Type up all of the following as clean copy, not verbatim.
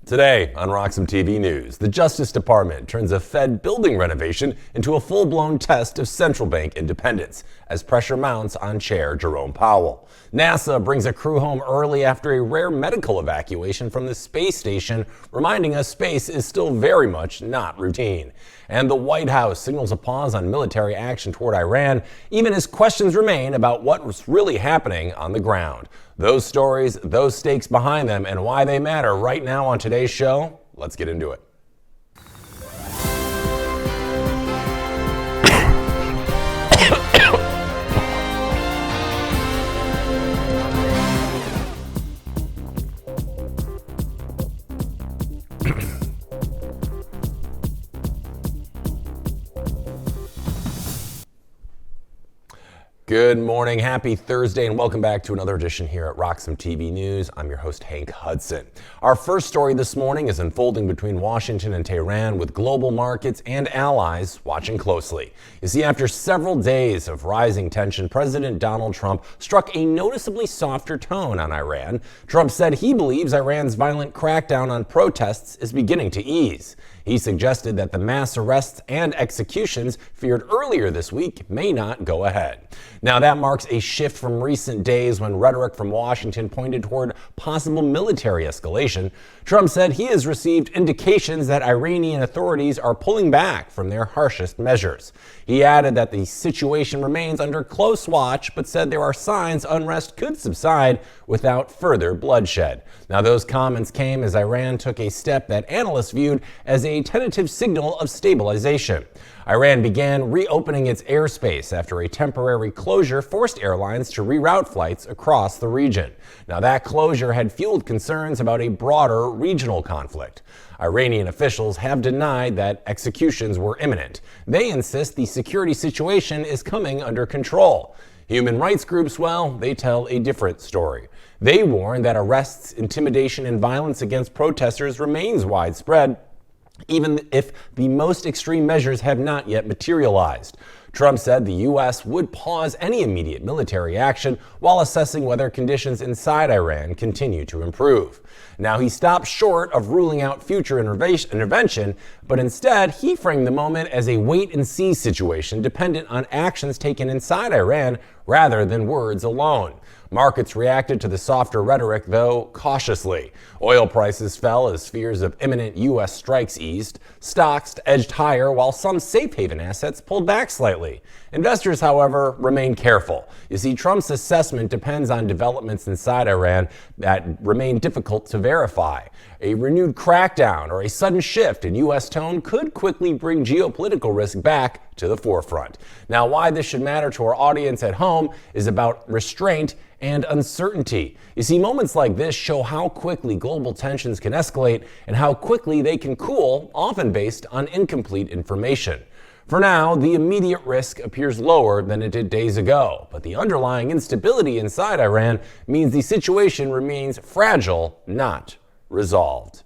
Today on RoxomTV News, the Justice Department turns a Fed building renovation into a full-blown test of central bank independence as pressure mounts on Chair Jerome Powell. NASA brings a crew home early after a rare medical evacuation from the space station, reminding us space is still very much not routine. And the White House signals a pause on military action toward Iran, even as questions remain about what's really happening on the ground. Those stories, those stakes behind them, and why they matter right now on today's show. Let's get into it. Good morning, happy Thursday, and welcome back to another edition here at RoxomTV News. I'm your host, Hank Hudson. Our first story this morning is unfolding between Washington and Tehran, with global markets and allies watching closely. You see, after several days of rising tension, President Donald Trump struck a noticeably softer tone on Iran. Trump said he believes Iran's violent crackdown on protests is beginning to ease. He suggested that the mass arrests and executions feared earlier this week may not go ahead. Now, that marks a shift from recent days when rhetoric from Washington pointed toward possible military escalation. Trump said he has received indications that Iranian authorities are pulling back from their harshest measures. He added that the situation remains under close watch, but said there are signs unrest could subside without further bloodshed. Now, those comments came as Iran took a step that analysts viewed as a tentative signal of stabilization. Iran began reopening its airspace after a temporary closure forced airlines to reroute flights across the region. Now, that closure had fueled concerns about a broader regional conflict. Iranian officials have denied that executions were imminent. They insist the security situation is coming under control. Human rights groups, well, they tell a different story. They warn that arrests, intimidation, and violence against protesters remains widespread, even if the most extreme measures have not yet materialized. Trump said the U.S. would pause any immediate military action while assessing whether conditions inside Iran continue to improve. Now, he stopped short of ruling out future intervention, but instead he framed the moment as a wait-and-see situation dependent on actions taken inside Iran rather than words alone. Markets reacted to the softer rhetoric, though cautiously. Oil prices fell as fears of imminent U.S. strikes eased. Stocks edged higher while some safe haven assets pulled back slightly. Investors, however, remain careful. You see, Trump's assessment depends on developments inside Iran that remain difficult to verify. A renewed crackdown or a sudden shift in U.S. tone could quickly bring geopolitical risk back to the forefront. Now, why this should matter to our audience at home is about restraint and uncertainty. You see, moments like this show how quickly global tensions can escalate and how quickly they can cool, often based on incomplete information. For now, the immediate risk appears lower than it did days ago, but the underlying instability inside Iran means the situation remains fragile, not resolved.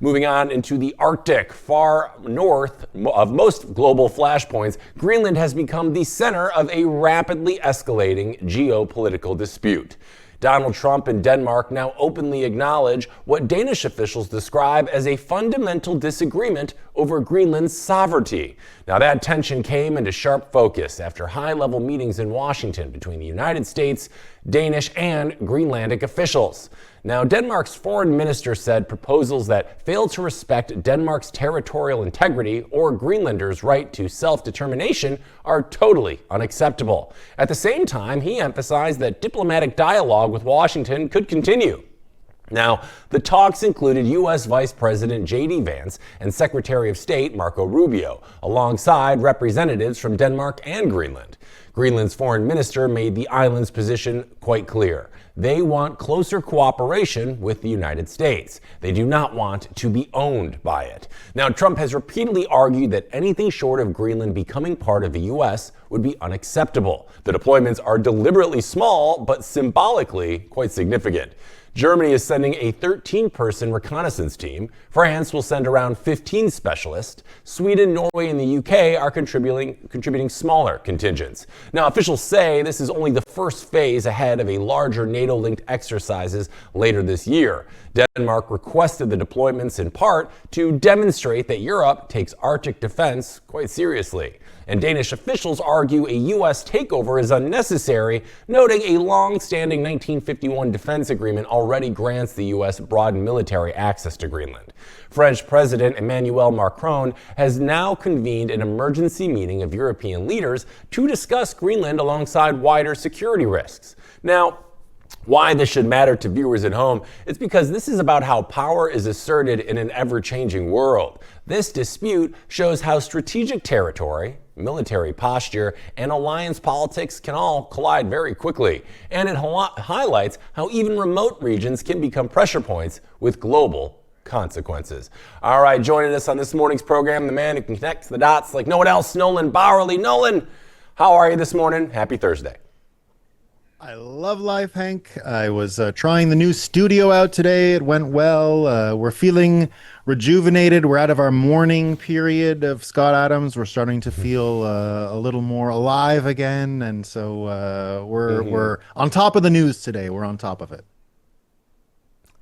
Moving on into the Arctic, far north of most global flashpoints, Greenland has become the center of a rapidly escalating geopolitical dispute. Donald Trump and Denmark now openly acknowledge what Danish officials describe as a fundamental disagreement over Greenland's sovereignty. Now, that tension came into sharp focus after high-level meetings in Washington between the United States, Danish, and Greenlandic officials. Now, Denmark's foreign minister said proposals that fail to respect Denmark's territorial integrity or Greenlanders' right to self-determination are totally unacceptable. At the same time, he emphasized that diplomatic dialogue with Washington could continue. Now, the talks included U.S. Vice President J.D. Vance and Secretary of State Marco Rubio, alongside representatives from Denmark and Greenland. Greenland's foreign minister made the island's position quite clear. They want closer cooperation with the United States. They do not want to be owned by it. Now, Trump has repeatedly argued that anything short of Greenland becoming part of the U.S. would be unacceptable. The deployments are deliberately small, but symbolically quite significant. Germany is sending a 13-person reconnaissance team. France will send around 15 specialists. Sweden, Norway, and the UK are contributing smaller contingents. Now, officials say this is only the first phase ahead of a larger NATO-linked exercises later this year. Denmark requested the deployments in part to demonstrate that Europe takes Arctic defense quite seriously. And Danish officials argue a U.S. takeover is unnecessary, noting a long-standing 1951 defense agreement already grants the U.S. broad military access to Greenland. French President Emmanuel Macron has now convened an emergency meeting of European leaders to discuss Greenland alongside wider security risks. Now, why this should matter to viewers at home is because this is about how power is asserted in an ever-changing world. This dispute shows how strategic territory, military posture, and alliance politics can all collide very quickly. And it highlights how even remote regions can become pressure points with global consequences. All right, joining us on this morning's program, the man who can connect the dots like no one else, Nolan Bowerly. Nolan, how are you this morning? Happy Thursday. I love life, Hank. I was trying the new studio out today. It went well. We're feeling rejuvenated. We're out of our mourning period of Scott Adams. We're starting to feel a little more alive again. And so we're on top of the news today. We're on top of it.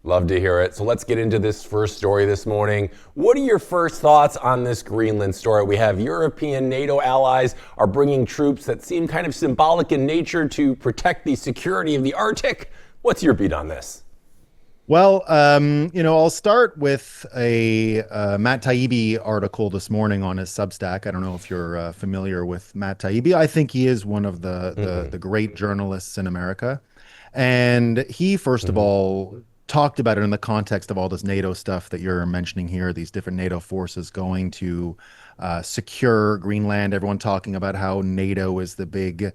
Love to hear it. So let's get into this first story this morning. What are your first thoughts on this Greenland story? We have European NATO allies are bringing troops that seem kind of symbolic in nature to protect the security of the Arctic. What's your beat on this? Well, I'll start with a Matt Taibbi article this morning on his Substack. I don't know if you're familiar with Matt Taibbi. I think he is one of the great journalists in America. And he, first of all, talked about it in the context of all this NATO stuff that you're mentioning here, these different NATO forces going to secure Greenland, everyone talking about how NATO is the big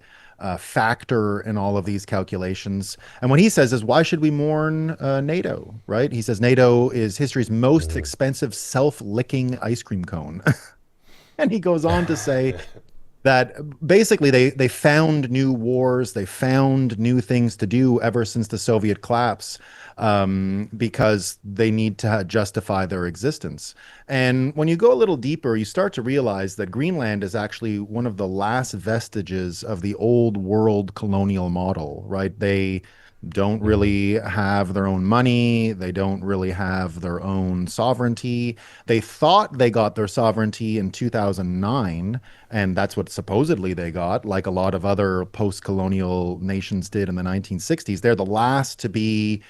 factor in all of these calculations. And what he says is, why should we mourn NATO, right? He says NATO is history's most expensive self-licking ice cream cone. And he goes on to say that basically they found new wars, they found new things to do ever since the Soviet collapse, because they need to justify their existence. And when you go a little deeper, you start to realize that Greenland is actually one of the last vestiges of the old world colonial model, right? They don't really have their own money. They don't really have their own sovereignty. They thought they got their sovereignty in 2009, and that's what supposedly they got, like a lot of other post-colonial nations did in the 1960s. They're the last to be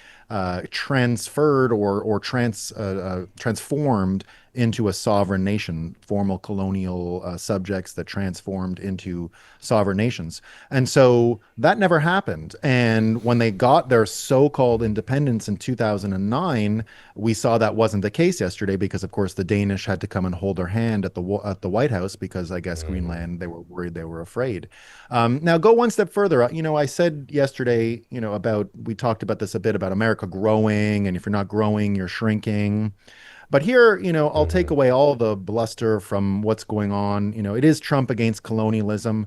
transferred or transformed into a sovereign nation, formal colonial subjects that transformed into sovereign nations. And so that never happened. And when they got their so-called independence in 2009, we saw that wasn't the case yesterday because, of course, the Danish had to come and hold their hand at the White House because I guess Greenland, they were worried, they were afraid. Now, go one step further. I said yesterday, we talked about this a bit about America growing, and if you're not growing, you're shrinking. But here, I'll take away all the bluster from what's going on. It is Trump against colonialism.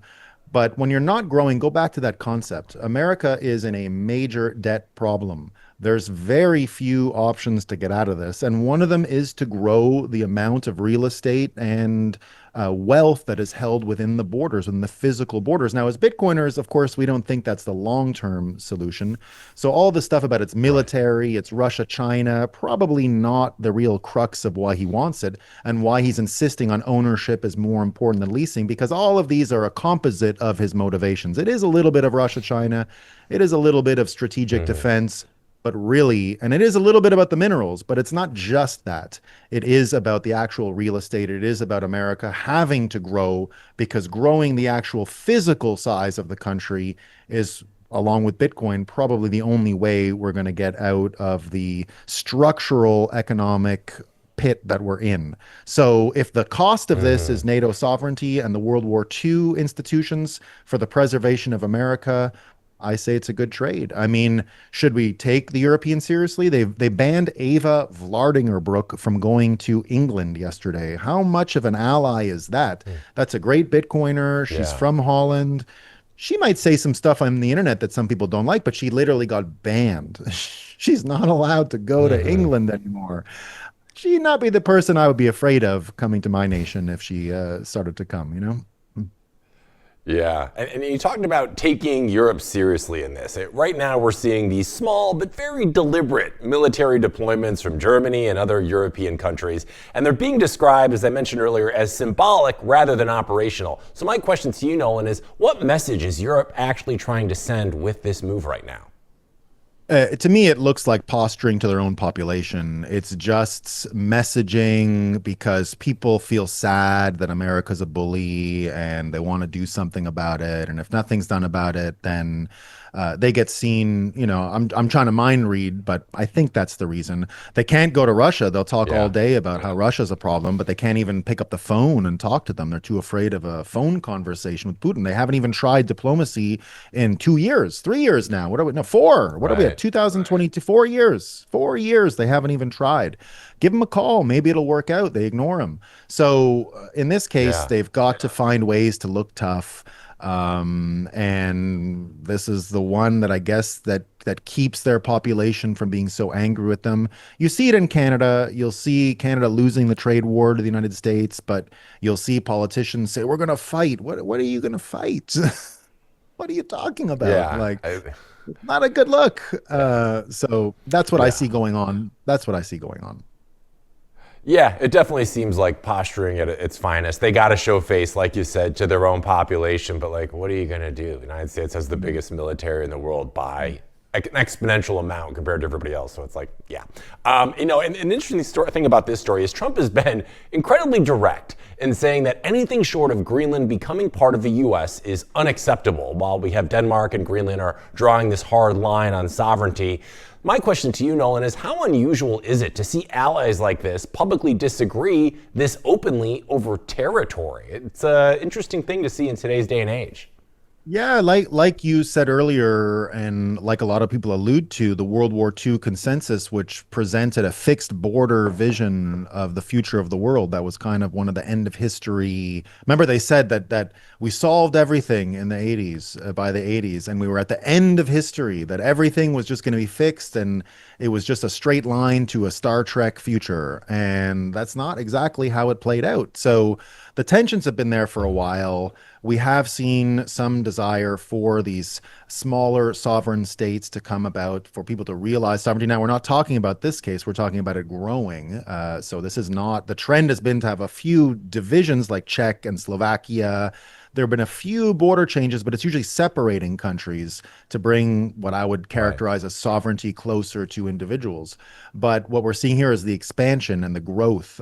But when you're not growing, go back to that concept. America is in a major debt problem. There's very few options to get out of this. And one of them is to grow the amount of real estate and wealth that is held within the borders, within the physical borders. Now, as Bitcoiners, of course, we don't think that's the long-term solution. So all the stuff about its military, its Russia, China, probably not the real crux of why he wants it and why he's insisting on ownership is more important than leasing, because all of these are a composite of his motivations. It is a little bit of Russia, China. It is a little bit of strategic defense. But really, and it is a little bit about the minerals, but it's not just that. It is about the actual real estate. It is about America having to grow, because growing the actual physical size of the country is, along with Bitcoin, probably the only way we're going to get out of the structural economic pit that we're in. So if the cost of this is NATO sovereignty and the World War II institutions for the preservation of America, I say it's a good trade. I mean, should we take the Europeans seriously? They banned Ava Vlardingerbroek from going to England yesterday. How much of an ally is that? That's a great Bitcoiner. She's from Holland. She might say some stuff on the internet that some people don't like, but she literally got banned. She's not allowed to go to Hmm. England anymore. She'd not be the person I would be afraid of coming to my nation if she started to come, you know? Yeah, and you talked about taking Europe seriously in this. Right now, we're seeing these small but very deliberate military deployments from Germany and other European countries, and they're being described, as I mentioned earlier, as symbolic rather than operational. So my question to you, Nolan, is what message is Europe actually trying to send with this move right now? To me, it looks like posturing to their own population. It's just messaging because people feel sad that America's a bully and they want to do something about it. And if nothing's done about it, then they get seen. I'm trying to mind read, but I think that's the reason. They can't go to Russia. They'll talk all Yeah. day about how Russia's a problem, but they can't even pick up the phone and talk to them. They're too afraid of a phone conversation with Putin. They haven't even tried diplomacy in 2 years, 3 years now. What are we? No, four. What are we at? Right. 2022, 4 years. 4 years. They haven't even tried. Give them a call. Maybe it'll work out. They ignore them. So in this case, Yeah. they've got to find ways to look tough. And this is the one that I guess that keeps their population from being so angry with them. You see it in Canada. You'll see Canada losing the trade war to the United States, but you'll see politicians say, "We're going to fight." What are you going to fight? What are you talking about? Yeah. Like, not a good look. Yeah. So that's what I Yeah. see going on. That's what I see going on. Yeah, it definitely seems like posturing at its finest. They got to show face, like you said, to their own population. But like, what are you going to do? The United States has the biggest military in the world by an exponential amount compared to everybody else. So it's like, yeah. And an interesting thing about this story is Trump has been incredibly direct in saying that anything short of Greenland becoming part of the U.S. is unacceptable, while we have Denmark and Greenland are drawing this hard line on sovereignty. My question to you, Nolan, is how unusual is it to see allies like this publicly disagree this openly over territory? It's an interesting thing to see in today's day and age. Yeah, like you said earlier, and like a lot of people allude to, the World War II consensus, which presented a fixed border vision of the future of the world, that was kind of one of the end of history. Remember, they said that we solved everything in the 80s, by the 80s, and we were at the end of history, that everything was just going to be fixed, and it was just a straight line to a Star Trek future. And that's not exactly how it played out. So the tensions have been there for a while. We have seen some desire for these smaller sovereign states to come about, for people to realize sovereignty. Now, we're not talking about this case, we're talking about it growing. So this is not, the trend has been to have a few divisions like Czech and Slovakia. There have been a few border changes, but it's usually separating countries to bring what I would Right. characterize as sovereignty closer to individuals. But what we're seeing here is the expansion and the growth.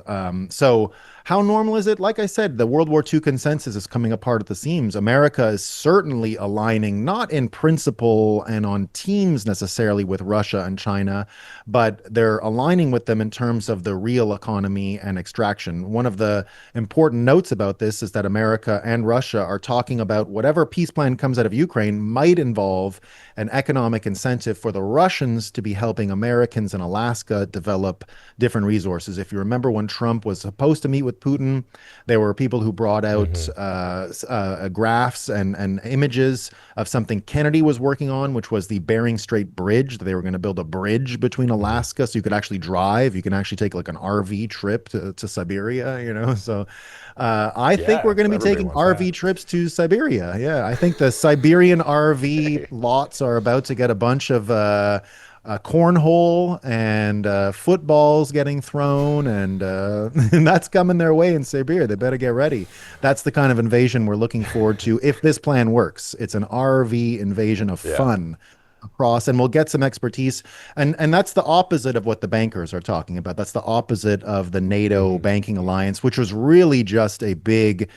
So how normal is it? Like I said, the World War II consensus is coming apart at the seams. America is certainly aligning, not in principle and on teams necessarily with Russia and China, but they're aligning with them in terms of the real economy and extraction. One of the important notes about this is that America and Russia are talking about whatever peace plan comes out of Ukraine might involve an economic incentive for the Russians to be helping Americans in Alaska develop different resources. If you remember, when Trump was supposed to meet with Putin, there were people who brought out Hmm. graphs and images of something Kennedy was working on, which was the Bering Strait Bridge. They were going to build a bridge between Hmm. Alaska so you could actually drive. You can actually take like an RV trip to Siberia, you know? So I think we're Yeah, going to be everybody taking wants RV that. trips to Siberia. Yeah, I think the Siberian RV lots are about to get a bunch of cornhole and footballs getting thrown, and, and that's coming their way in Siberia. They better get ready. That's the kind of invasion we're looking forward to if this plan works. It's an RV invasion of Yeah. fun across, and we'll get some expertise, and that's the opposite of what the bankers are talking about. That's the opposite of the NATO Hmm. banking alliance, which was really just a big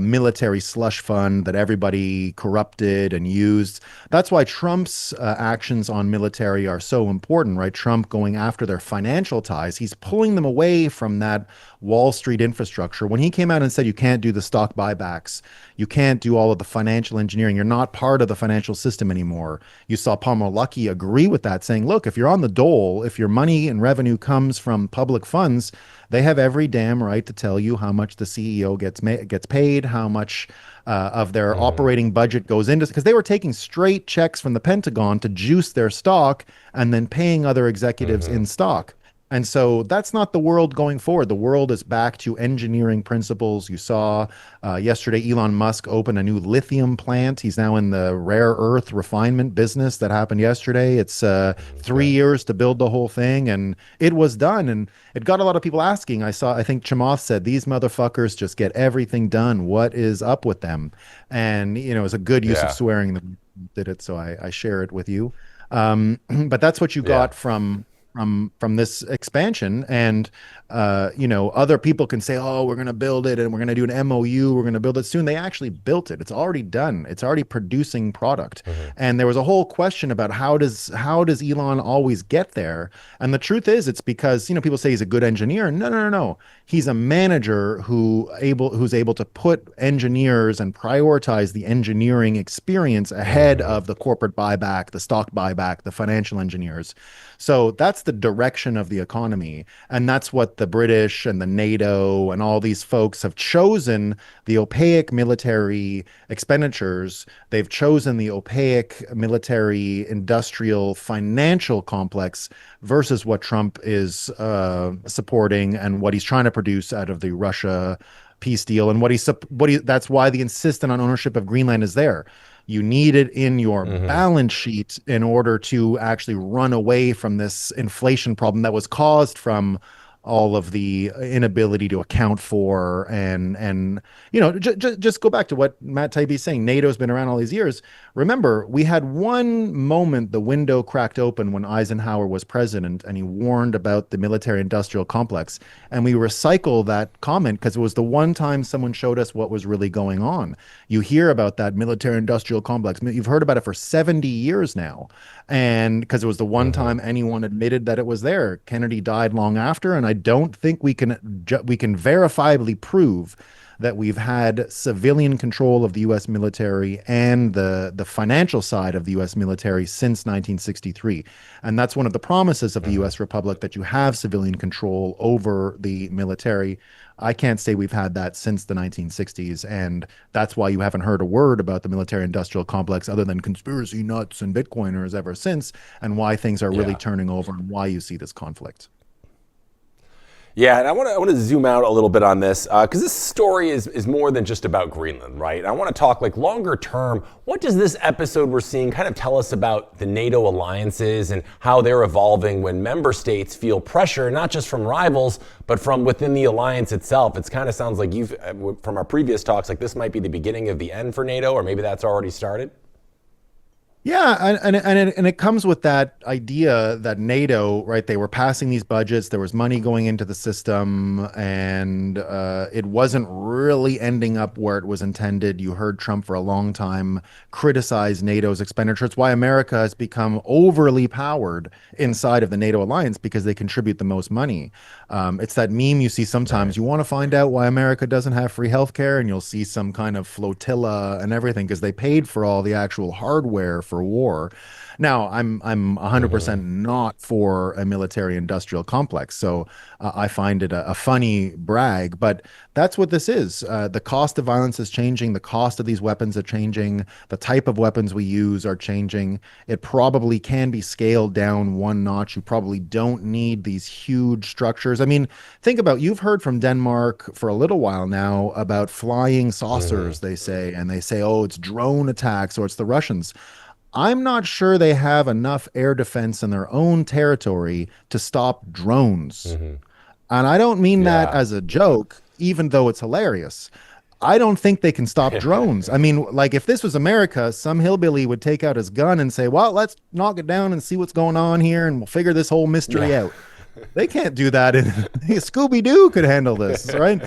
military slush fund that everybody corrupted and used. That's why Trump's actions on military are so important, right? Trump going after their financial ties, he's pulling them away from that Wall Street infrastructure. When he came out and said you can't do the stock buybacks, you can't do all of the financial engineering, you're not part of the financial system anymore, you saw Palmer Luckey agree with that, saying, look, if you're on the dole, if your money and revenue comes from public funds, they have every damn right to tell you how much the CEO gets paid, how much of their operating budget goes into, because they were taking straight checks from the Pentagon to juice their stock and then paying other executives in stock. And so that's not the world going forward. The world is back to engineering principles. You saw yesterday Elon Musk open a new lithium plant. He's now in the rare earth refinement business. That happened yesterday. It's 3 years to build the whole thing, and it was done. And it got a lot of people asking. I think Chamath said, these motherfuckers just get everything done. What is up with them? And, you know, it's a good use of swearing that did it. So I share it with you. But that's what you got from this expansion. And you know, other people can say, oh, we're going to build it and we're going to do an MOU, we're going to build it soon. They actually built it. It's already done. It's already producing product. And there was a whole question about how does Elon always get there? And the truth is, it's because, you know, people say he's a good engineer. No. He's a manager who's able to put engineers and prioritize the engineering experience ahead of the corporate buyback, the stock buyback, the financial engineers. So that's the direction of the economy. And that's what the British and the NATO and all these folks have chosen: the opaque military expenditures. They've chosen the opaque military, industrial, financial complex versus what Trump is supporting and what he's trying to produce out of the Russia peace deal. And that's why the insistence on ownership of Greenland is there. You need it in your balance sheet in order to actually run away from this inflation problem that was caused from all of the inability to account for and you know, just go back to what Matt Taibbi is saying. NATO's been around all these years. Remember, we had one moment the window cracked open when Eisenhower was president and he warned about the military industrial complex. And we recycle that comment because it was the one time someone showed us what was really going on. You hear about that military industrial complex. You've heard about it for 70 years now. And because it was the one time anyone admitted that it was there. Kennedy died long after, and I don't think we can verifiably prove that we've had civilian control of the U.S. military and the financial side of the U.S. military since 1963. And that's one of the promises of the U.S. Republic, that you have civilian control over the military. I can't say we've had that since the 1960s, and that's why you haven't heard a word about the military-industrial complex other than conspiracy nuts and Bitcoiners ever since, and why things are really turning over and why you see this conflict. Yeah, and I want to zoom out a little bit on this because this story is more than just about Greenland, right? And I want to talk like longer term. What does this episode we're seeing kind of tell us about the NATO alliances and how they're evolving when member states feel pressure, not just from rivals, but from within the alliance itself? It kind of sounds like from our previous talks, like this might be the beginning of the end for NATO, or maybe that's already started. Yeah, and it comes with that idea that NATO, right? They were passing these budgets, there was money going into the system, and it wasn't really ending up where it was intended. You heard Trump for a long time criticize NATO's expenditure. It's why America has become overly powered inside of the NATO alliance, because they contribute the most money. It's that meme you see sometimes. You want to find out why America doesn't have free healthcare, and you'll see some kind of flotilla and everything because they paid for all the actual hardware for war. Now, I'm 100% not for a military-industrial complex, so I find it a funny brag, but that's what this is. The cost of violence is changing. The cost of these weapons are changing. The type of weapons we use are changing. It probably can be scaled down one notch. You probably don't need these huge structures. I mean, think about, you've heard from Denmark for a little while now about flying saucers, they say, and they say, oh, it's drone attacks or it's the Russians. I'm not sure they have enough air defense in their own territory to stop drones. And I don't mean that as a joke, even though it's hilarious. I don't think they can stop drones. I mean, like, if this was America, some hillbilly would take out his gun and say, well, let's knock it down and see what's going on here, and we'll figure this whole mystery out. They can't do that. Scooby-Doo could handle this, right?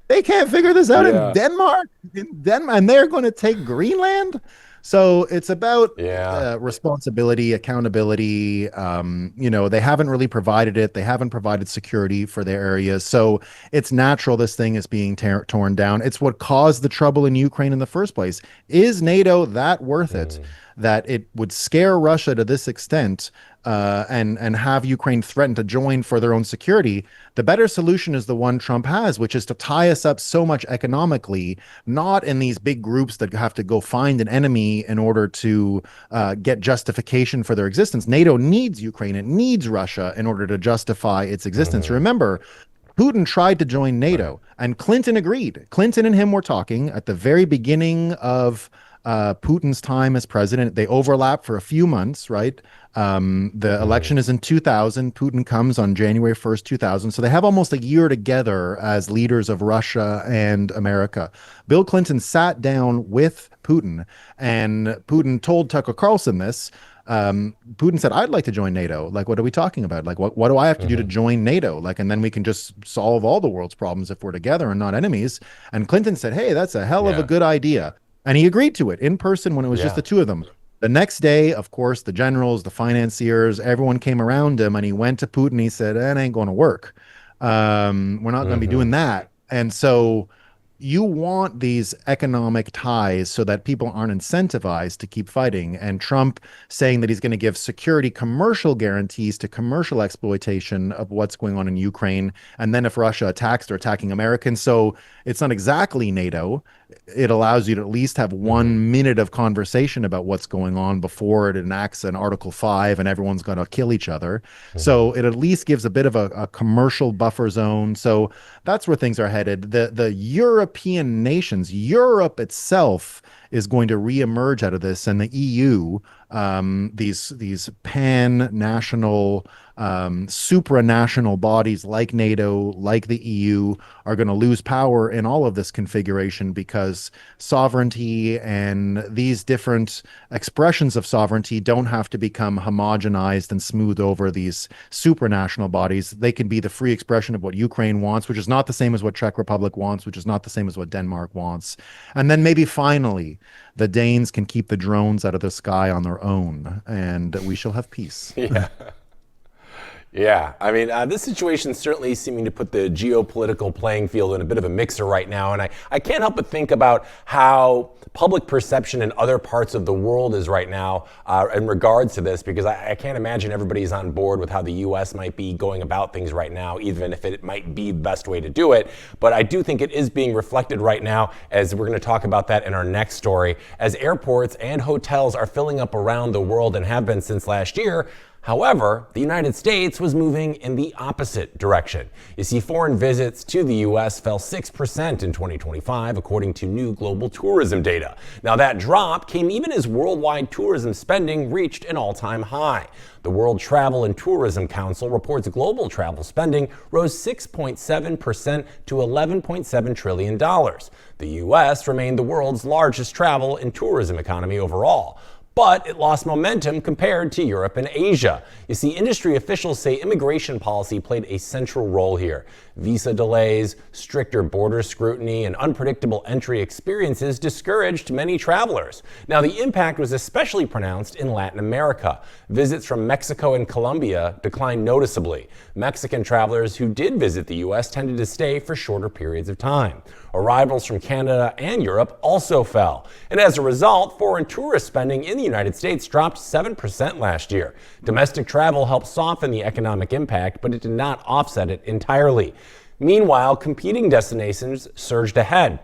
They can't figure this out in Denmark. And they're going to take Greenland. So it's about Yeah. responsibility, accountability. They haven't really provided it. They haven't provided security for their areas. So it's natural this thing is being torn down. It's what caused the trouble in Ukraine in the first place. Is NATO that worth it? That it would scare Russia to this extent, and have Ukraine threaten to join for their own security? The better solution is the one Trump has, which is to tie us up so much economically, not in these big groups that have to go find an enemy in order to get justification for their existence. NATO needs Ukraine. It needs Russia in order to justify its existence. Remember, Putin tried to join NATO, and Clinton agreed. Clinton and him were talking at the very beginning of Putin's time as president. They overlap for a few months, right? The election is in 2000. Putin comes on January 1st, 2000. So they have almost a year together as leaders of Russia and America. Bill Clinton sat down with Putin, and Putin told Tucker Carlson this. Putin said, I'd like to join NATO. Like, what are we talking about? Like, what do I have to do to join NATO? Like, and then we can just solve all the world's problems if we're together and not enemies. And Clinton said, hey, that's a hell of a good idea. And he agreed to it in person when it was just the two of them. The next day, of course, the generals, the financiers, everyone came around him, and he went to Putin. He said, that ain't going to work. We're not going to be doing that. And so you want these economic ties so that people aren't incentivized to keep fighting. And Trump saying that he's going to give security commercial guarantees to commercial exploitation of what's going on in Ukraine. And then if Russia attacks, they're attacking Americans. So it's not exactly NATO. It allows you to at least have 1 minute of conversation about what's going on before it enacts an Article 5 and everyone's going to kill each other. So it at least gives a bit of a commercial buffer zone. So that's where things are headed. The European nations, Europe itself, is going to reemerge out of this, and the EU, these pan-national, supranational bodies like NATO, like the EU, are going to lose power in all of this configuration because sovereignty and these different expressions of sovereignty don't have to become homogenized and smooth over these supranational bodies. They can be the free expression of what Ukraine wants, which is not the same as what Czech Republic wants, which is not the same as what Denmark wants. And then maybe finally, the Danes can keep the drones out of the sky on their own, and we shall have peace. Yeah, I mean, this situation is certainly seeming to put the geopolitical playing field in a bit of a mixer right now. And I can't help but think about how public perception in other parts of the world is right now in regards to this, because I can't imagine everybody's on board with how the U.S. might be going about things right now, even if it might be the best way to do it. But I do think it is being reflected right now, as we're going to talk about that in our next story, as airports and hotels are filling up around the world and have been since last year. However, the United States was moving in the opposite direction. You see, foreign visits to the U.S. fell 6% in 2025, according to new global tourism data. Now, that drop came even as worldwide tourism spending reached an all-time high. The World Travel and Tourism Council reports global travel spending rose 6.7% to $11.7 trillion. The U.S. remained the world's largest travel and tourism economy overall, but it lost momentum compared to Europe and Asia. You see, industry officials say immigration policy played a central role here. Visa delays, stricter border scrutiny, and unpredictable entry experiences discouraged many travelers. Now, the impact was especially pronounced in Latin America. Visits from Mexico and Colombia declined noticeably. Mexican travelers who did visit the U.S. tended to stay for shorter periods of time. Arrivals from Canada and Europe also fell. And as a result, foreign tourist spending in the United States dropped 7% last year. Domestic travel helped soften the economic impact, but it did not offset it entirely. Meanwhile, competing destinations surged ahead.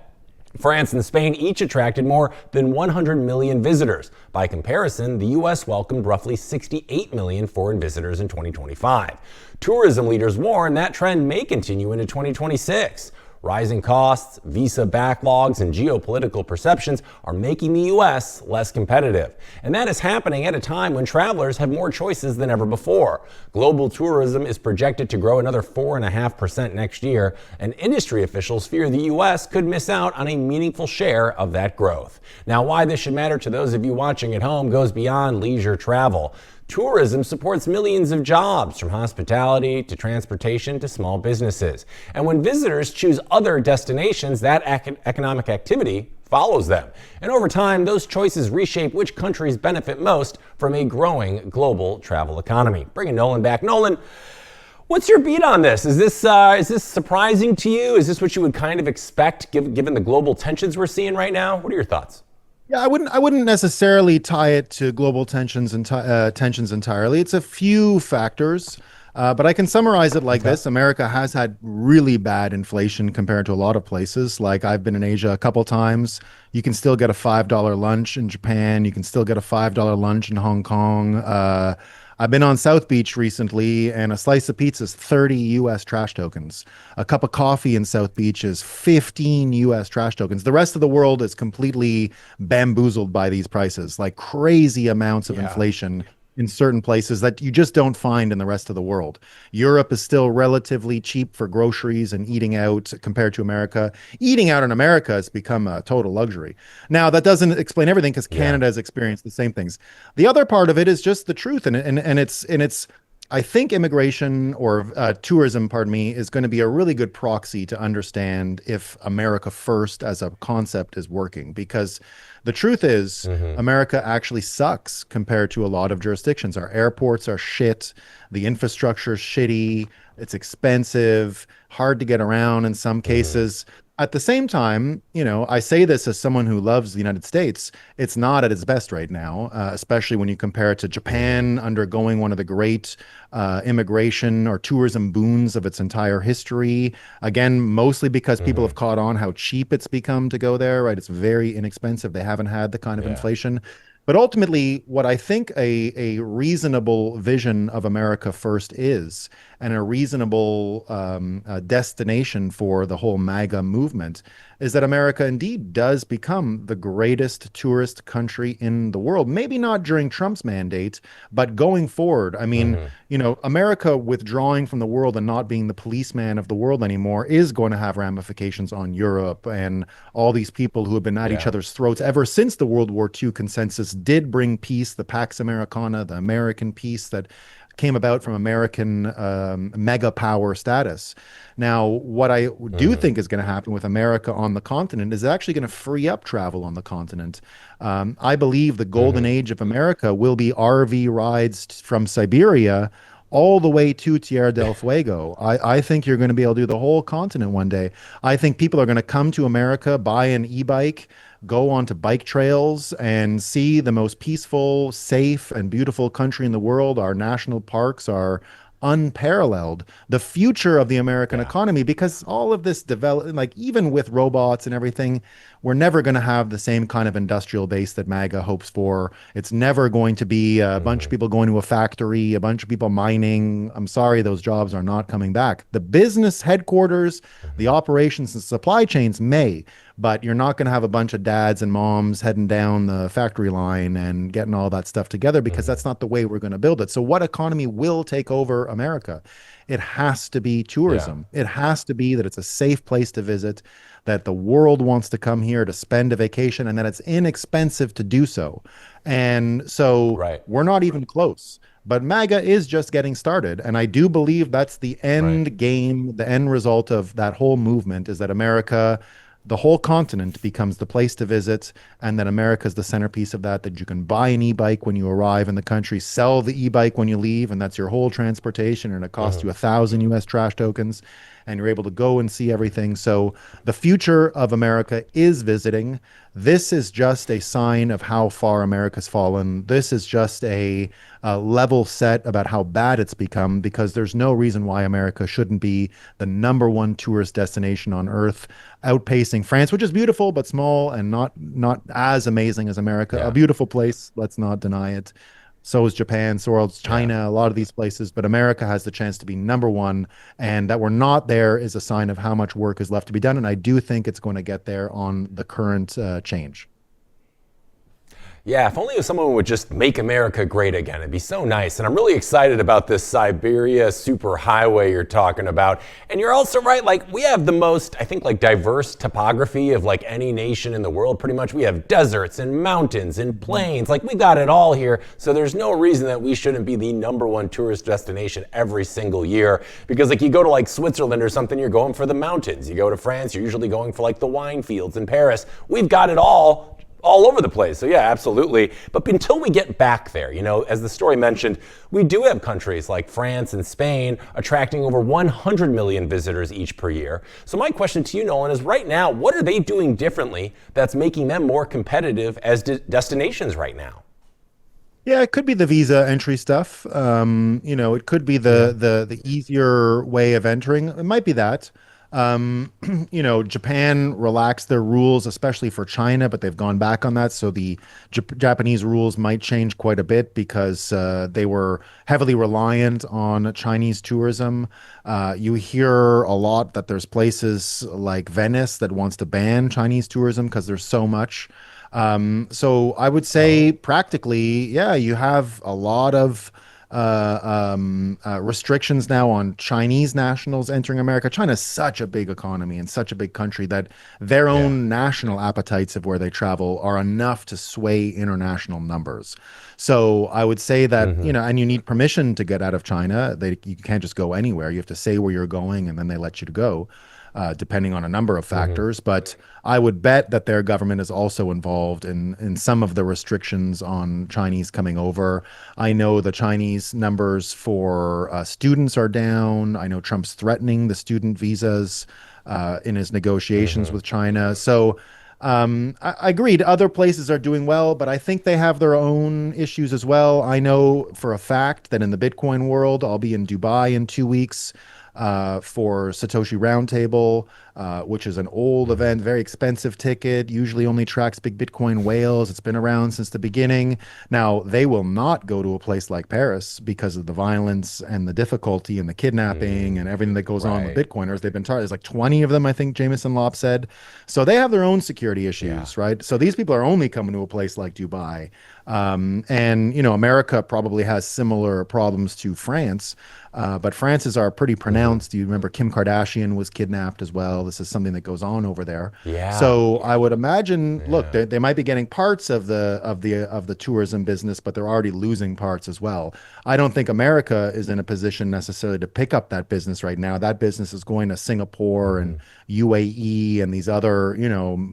France and Spain each attracted more than 100 million visitors. By comparison, the U.S. welcomed roughly 68 million foreign visitors in 2025. Tourism leaders warn that trend may continue into 2026. Rising costs, visa backlogs, and geopolitical perceptions are making the U.S. less competitive. And that is happening at a time when travelers have more choices than ever before. Global tourism is projected to grow another 4.5% next year, and industry officials fear the U.S. could miss out on a meaningful share of that growth. Now, why this should matter to those of you watching at home goes beyond leisure travel. Tourism supports millions of jobs, from hospitality to transportation to small businesses. And when visitors choose other destinations, that economic activity follows them. And over time, those choices reshape which countries benefit most from a growing global travel economy. Bringing Nolan back. Nolan, what's your beat on this? Is this surprising to you? Is this what you would kind of expect given the global tensions we're seeing right now? What are your thoughts? Yeah, I wouldn't necessarily tie it to global tensions and tensions entirely. It's a few factors, but I can summarize it like Okay. this: America has had really bad inflation compared to a lot of places. Like I've been in Asia a couple times. You can still get a $5 lunch in Japan. You can still get a $5 lunch in Hong Kong. I've been on South Beach recently, and a slice of pizza is 30 US trash tokens. A cup of coffee in South Beach is 15 US trash tokens. The rest of the world is completely bamboozled by these prices, like crazy amounts of Yeah. inflation in certain places that you just don't find in the rest of the world. Europe is still relatively cheap for groceries and eating out compared to America. Eating out in America has become a total luxury. Now, that doesn't explain everything because Yeah. Canada has experienced the same things. The other part of it is just the truth, and it's I think immigration or tourism, pardon me, is going to be a really good proxy to understand if America First as a concept is working. Because the truth is, Hmm. America actually sucks compared to a lot of jurisdictions. Our airports are shit. The infrastructure is shitty. It's expensive, hard to get around in some Hmm. cases. At the same time, I say this as someone who loves the United States. It's not at its best right now, especially when you compare it to Hmm. Japan undergoing one of the great immigration or tourism boons of its entire history. Again, mostly because people Hmm. have caught on how cheap it's become to go there, right? It's very inexpensive. They haven't had the kind of Yeah. inflation. But ultimately, what I think a reasonable vision of America First is, and a reasonable destination for the whole MAGA movement, is that America indeed does become the greatest tourist country in the world. Maybe not during Trump's mandate, but going forward. I mean, Hmm. America withdrawing from the world and not being the policeman of the world anymore is going to have ramifications on Europe, and all these people who have been at each Yeah. other's throats ever since the World War II consensus did bring peace, the Pax Americana, the American peace that came about from American mega power status. Now, what I do Hmm. think is going to happen with America on the continent is actually going to free up travel on the continent. I believe the golden Hmm. age of America will be RV rides from Siberia all the way to Tierra del Fuego. I think you're going to be able to do the whole continent one day. I think people are going to come to America, buy an e-bike, go onto bike trails, and see the most peaceful, safe, and beautiful country in the world. Our national parks are unparalleled. The future of the American Yeah. economy, because all of this develop, like even with robots and everything, we're never going to have the same kind of industrial base that MAGA hopes for. It's never going to be a bunch of Hmm. people going to a factory, a bunch of people mining. I'm sorry, those jobs are not coming back. The business headquarters, the Hmm. operations and supply chains may, but you're not going to have a bunch of dads and moms heading down the factory line and getting all that stuff together, because Hmm. that's not the way we're going to build it. So, what economy will take over America? It has to be Yeah. tourism. It has to be that it's a safe place to visit, that the world wants to come here to spend a vacation, and that it's inexpensive to do so. And so Right. we're not even close. But MAGA is just getting started. And I do believe that's the Right. end game, the end result of that whole movement is that America, the whole continent, becomes the place to visit, and that America is the centerpiece of that, that you can buy an e-bike when you arrive in the country, sell the e-bike when you leave, and that's your whole transportation, and it costs Hmm. you 1,000 US trash tokens, and you're able to go and see everything. So the future of America is visiting. This is just a sign of how far America's fallen. This is just a level set about how bad it's become, because there's no reason why America shouldn't be the number one tourist destination on earth, outpacing France, which is beautiful but small and not as amazing as America. A Yeah. beautiful place, let's not deny it. So is Japan, so is Yeah. China, a lot of these places, but America has the chance to be number one. And that we're not there is a sign of how much work is left to be done. And I do think it's going to get there on the current change. Yeah, if only someone would just make America great again. It'd be so nice. And I'm really excited about this Siberia superhighway you're talking about. And you're also right, like we have the most, I think, like diverse topography of like any nation in the world. Pretty much we have deserts and mountains and plains. Like we got it all here. So there's no reason that we shouldn't be the #1 tourist destination every single year. Because like you go to like Switzerland or something, you're going for the mountains. You go to France, you're usually going for like the wine fields. In Paris, we've got it all over the place. So yeah, absolutely. But until we get back there, you know, as the story mentioned, we do have countries like France and Spain attracting over 100 million visitors each per year. So my question to you, Nolan, is right now, what are they doing differently that's making them more competitive as destinations right now? Yeah, it could be the visa entry stuff. It could be the easier way of entering. It might be that. Japan relaxed their rules, especially for China, but they've gone back on that. So the Japanese rules might change quite a bit because they were heavily reliant on Chinese tourism. You hear a lot that there's places like Venice that wants to ban Chinese tourism because there's so much. So I would say practically, yeah, you have a lot of restrictions now on Chinese nationals entering America. China's such a big economy and such a big country that their own national appetites of where they travel are enough to sway international numbers. So I would say that, and you need permission to get out of China. You can't just go anywhere. You have to say where you're going and then they let you to go. Depending on a number of factors. But I would bet that their government is also involved in some of the restrictions on Chinese coming over. I know the Chinese numbers for students are down. I know Trump's threatening the student visas in his negotiations with China. So I agreed. Other places are doing well, but I think they have their own issues as well. I know for a fact that in the Bitcoin world, I'll be in Dubai in 2 weeks. For Satoshi Roundtable, which is an old event, very expensive ticket, usually only tracks big Bitcoin whales. It's been around since the beginning. Now, they will not go to a place like Paris because of the violence and the difficulty and the kidnapping and everything that goes on with Bitcoiners. They've been targeted. There's like 20 of them, I think Jameson Lopp said. So they have their own security issues, right? So these people are only coming to a place like Dubai. America probably has similar problems to France. But France's are pretty pronounced. You remember Kim Kardashian was kidnapped as well. This is something that goes on over there. Yeah. So I would imagine, look, they might be getting parts of the tourism business, but they're already losing parts as well. I don't think America is in a position necessarily to pick up that business right now. That business is going to Singapore and UAE and these other,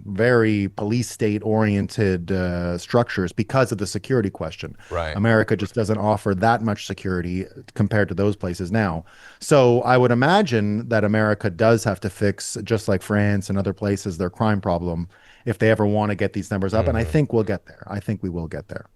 very police state oriented structures because of the security question. Right. America just doesn't offer that much security compared to those places now. So I would imagine that America does have to fix, just like France and other places, their crime problem if they ever want to get these numbers up. And I think we'll get there. I think we will get there.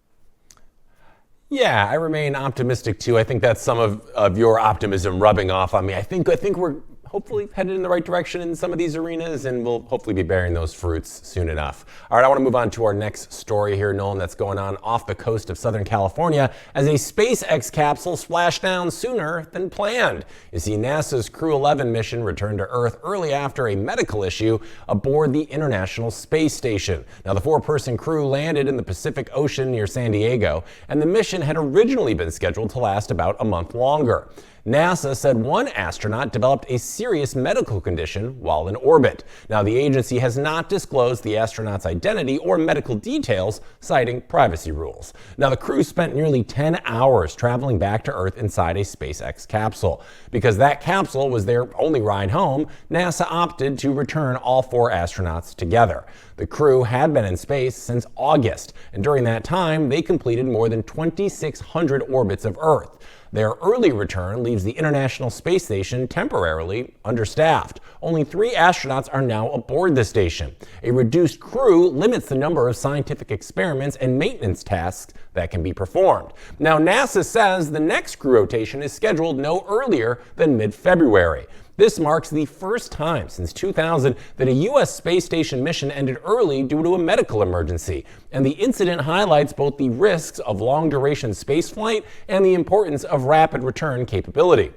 Yeah, I remain optimistic too. I think that's some of your optimism rubbing off on me. I think we're hopefully headed in the right direction in some of these arenas, and we'll hopefully be bearing those fruits soon enough. All right, I want to move on to our next story here, Nolan, that's going on off the coast of Southern California as a SpaceX capsule splashed down sooner than planned. You see, NASA's Crew 11 mission returned to Earth early after a medical issue aboard the International Space Station. Now, the 4-person crew landed in the Pacific Ocean near San Diego, and the mission had originally been scheduled to last about a month longer. NASA said one astronaut developed a serious medical condition while in orbit. Now, the agency has not disclosed the astronaut's identity or medical details, citing privacy rules. Now, the crew spent nearly 10 hours traveling back to Earth inside a SpaceX capsule. Because that capsule was their only ride home, NASA opted to return all 4 astronauts together. The crew had been in space since August, and during that time, they completed more than 2,600 orbits of Earth. Their early return leaves the International Space Station temporarily understaffed. Only 3 astronauts are now aboard the station. A reduced crew limits the number of scientific experiments and maintenance tasks that can be performed. Now, NASA says the next crew rotation is scheduled no earlier than mid-February. This marks the first time since 2000 that a U.S. space station mission ended early due to a medical emergency. And the incident highlights both the risks of long-duration spaceflight and the importance of rapid return capability.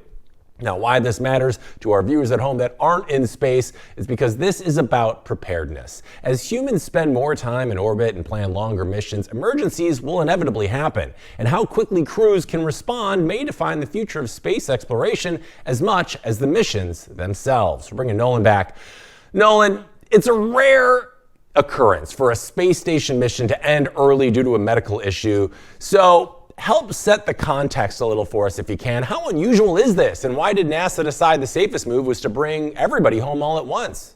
Now, why this matters to our viewers at home that aren't in space is because this is about preparedness. As humans spend more time in orbit and plan longer missions, emergencies will inevitably happen. And how quickly crews can respond may define the future of space exploration as much as the missions themselves. We're bringing Nolan back. Nolan, it's a rare occurrence for a space station mission to end early due to a medical issue. So, help set the context a little for us if you can. How unusual is this, and why did NASA decide the safest move was to bring everybody home all at once?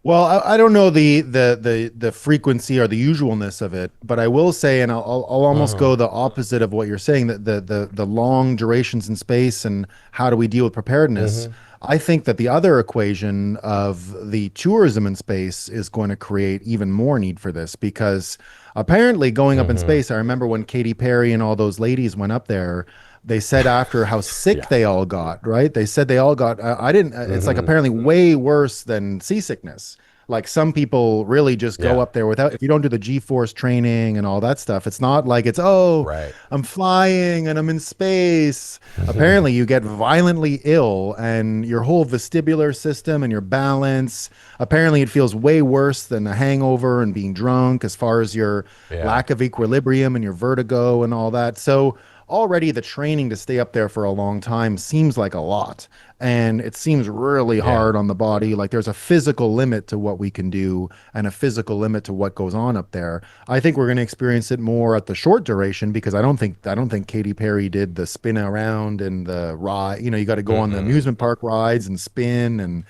Well, I don't know the frequency or the usualness of it, but I will say, and I'll almost go the opposite of what you're saying, that the long durations in space and how do we deal with preparedness. I think that the other equation of the tourism in space is going to create even more need for this, because apparently going up in space, I remember when Katy Perry and all those ladies went up there, they said after how sick they all got, right? They said they all got, I didn't, it's like apparently way worse than seasickness. Like some people really just go up there without, if you don't do the G-force training and all that stuff, it's not like it's, oh, I'm flying and I'm in space. Apparently you get violently ill and your whole vestibular system and your balance, apparently it feels way worse than a hangover and being drunk as far as your lack of equilibrium and your vertigo and all that. So already the training to stay up there for a long time seems like a lot. And it seems really hard on the body. Like there's a physical limit to what we can do and a physical limit to what goes on up there. I think we're going to experience it more at the short duration, because I don't think Katy Perry did the spin around and the ride. You know, you got to go on the amusement park rides and spin and,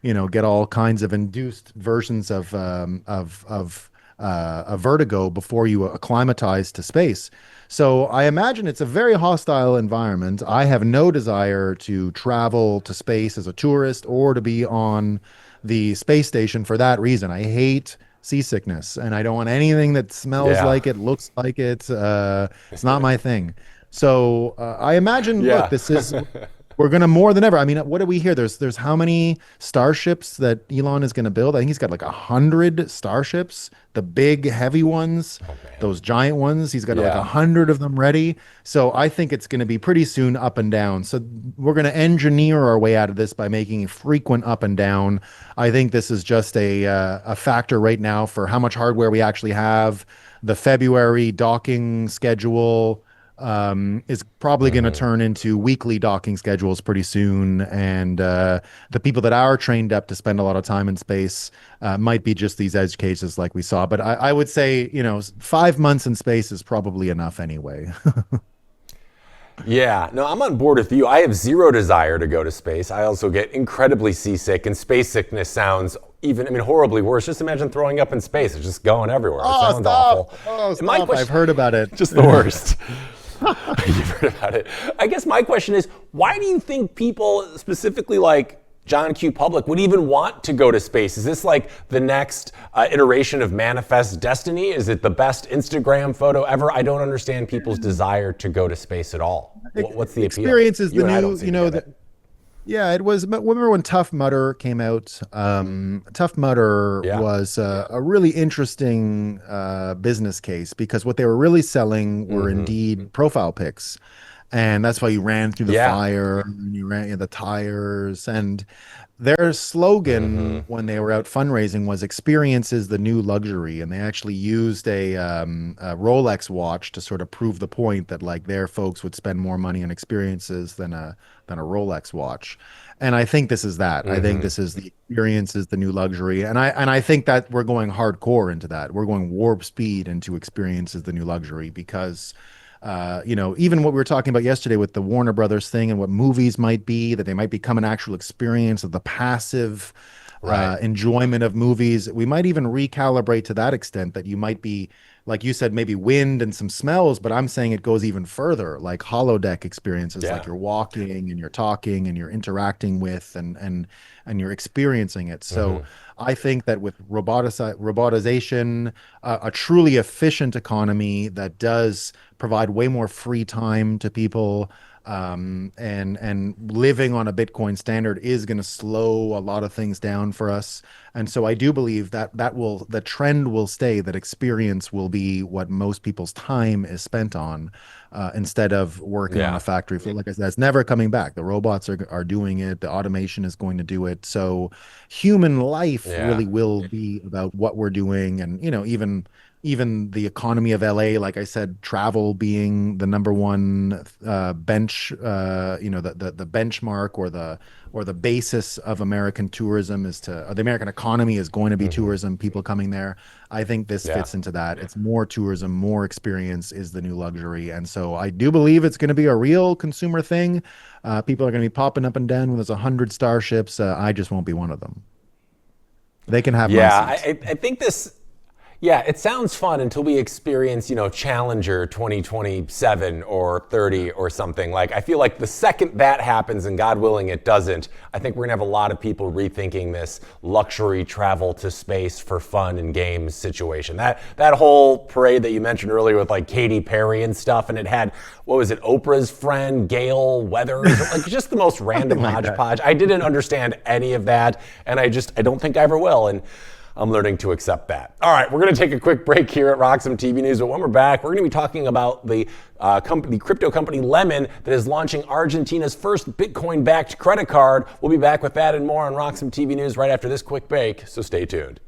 you know, get all kinds of induced versions of a vertigo before you acclimatize to space. So I imagine it's a very hostile environment. I have no desire to travel to space as a tourist or to be on the space station for that reason. I hate seasickness, and I don't want anything that smells like it, looks like it. It's not my thing. So I imagine, look, this is, we're going to more than ever. I mean, what do we hear? There's how many starships that Elon is going to build? I think he's got like 100 starships, the big heavy ones, those giant ones. He's got like 100 of them ready. So I think it's going to be pretty soon up and down. So we're going to engineer our way out of this by making frequent up and down. I think this is just a factor right now for how much hardware we actually have. The February docking schedule is probably going to turn into weekly docking schedules pretty soon. And the people that are trained up to spend a lot of time in space might be just these edge cases like we saw. But I would say, you know, 5 months in space is probably enough anyway. Yeah, no, I'm on board with you. I have zero desire to go to space. I also get incredibly seasick, and space sickness sounds horribly worse. Just imagine throwing up in space. It's just going everywhere. It sounds awful. Oh, stop. I've heard about it. Just the worst. You've heard about it. I guess my question is, why do you think people, specifically like John Q. Public, would even want to go to space? Is this like the next iteration of Manifest Destiny? Is it the best Instagram photo ever? I don't understand people's desire to go to space at all. What's the appeal? Experience is the new, you know, yeah, it was. Remember when Tough Mudder came out? Tough Mudder was a really interesting business case, because what they were really selling were indeed profile pics. And that's why you ran through the fire and you ran the tires. And their slogan when they were out fundraising was "Experience is the new luxury." And they actually used a Rolex watch to sort of prove the point that like their folks would spend more money on experiences than a Rolex watch. And I think this is that. I think this is the experience is the new luxury. And I think that we're going hardcore into that. We're going warp speed into experience is the new luxury, because you know, even what we were talking about yesterday with the Warner Brothers thing and what movies might be, that they might become an actual experience of the passive enjoyment of movies. We might even recalibrate to that extent, that you might be, like you said, maybe wind and some smells, but I'm saying it goes even further, like holodeck experiences, like you're walking and you're talking and you're interacting with and you're experiencing it. So I think that with robotization, a truly efficient economy that does provide way more free time to people, and living on a Bitcoin standard is going to slow a lot of things down for us. And so I do believe that the trend will stay, that experience will be what most people's time is spent on, instead of working on a Yeah. factory floor. Like I said, that's never coming back. The robots are doing it. The automation is going to do it. So human life Yeah. really will be about what we're doing. And, even the economy of LA, like I said, travel being the number one the benchmark, or the basis of American tourism is or the American economy is going to be Hmm. tourism, people coming there. I think this Yeah. fits into that. It's more tourism, more experience is the new luxury. And so I do believe it's going to be a real consumer thing. People are going to be popping up and down when there's 100 starships. I just won't be one of them. They can have my Yeah. seat. I think this. Yeah, it sounds fun until we experience, Challenger 2027 or 30 or something. Like, I feel like the second that happens, and God willing it doesn't, I think we're gonna have a lot of people rethinking this luxury travel to space for fun and games situation. That whole parade that you mentioned earlier with like Katy Perry and stuff, and it had, what was it, Oprah's friend, Gail Weathers, like just the most random Something like that. hodgepodge. I didn't understand any of that, and I don't think I ever will. And I'm learning to accept that. All right, we're going to take a quick break here at Roxom TV News, but when we're back, we're going to be talking about the crypto company Lemon that is launching Argentina's first Bitcoin-backed credit card. We'll be back with that and more on Roxom TV News right after this quick break, so stay tuned.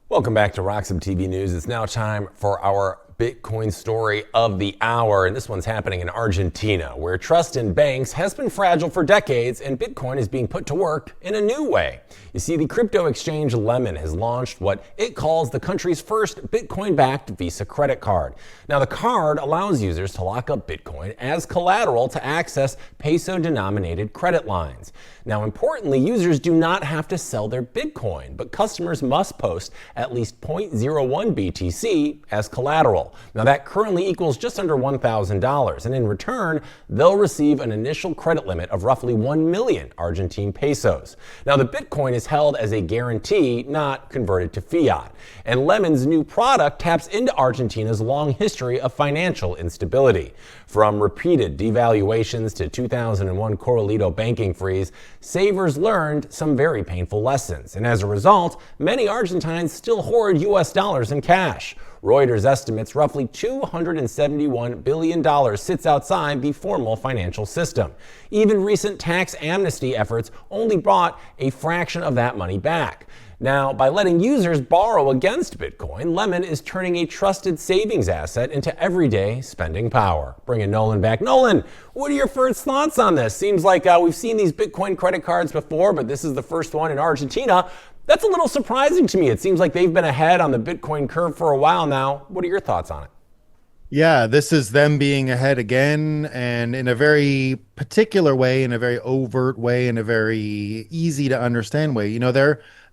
Welcome back to Roxom TV News. It's now time for our Bitcoin story of the hour, and this one's happening in Argentina, where trust in banks has been fragile for decades, and Bitcoin is being put to work in a new way. You see, the crypto exchange Lemon has launched what it calls the country's first Bitcoin-backed Visa credit card. Now, the card allows users to lock up Bitcoin as collateral to access peso-denominated credit lines. Now, importantly, users do not have to sell their Bitcoin, but customers must post at least 0.01 BTC as collateral. Now, that currently equals just under $1,000, and in return, they'll receive an initial credit limit of roughly 1 million Argentine pesos. Now, the Bitcoin is held as a guarantee, not converted to fiat. And Lemon's new product taps into Argentina's long history of financial instability. From repeated devaluations to 2001 Corralito banking freeze, savers learned some very painful lessons. And as a result, many Argentines still hoard US dollars and cash. Reuters estimates roughly $271 billion sits outside the formal financial system. Even recent tax amnesty efforts only brought a fraction of that money back. Now, by letting users borrow against Bitcoin, Lemon is turning a trusted savings asset into everyday spending power. Bringing Nolan back. Nolan, what are your first thoughts on this? Seems like we've seen these Bitcoin credit cards before, but this is the first one in Argentina. That's a little surprising to me. It seems like they've been ahead on the Bitcoin curve for a while now. What are your thoughts on it? Yeah, this is them being ahead again, and in a very particular way, in a very overt way, in a very easy to understand way.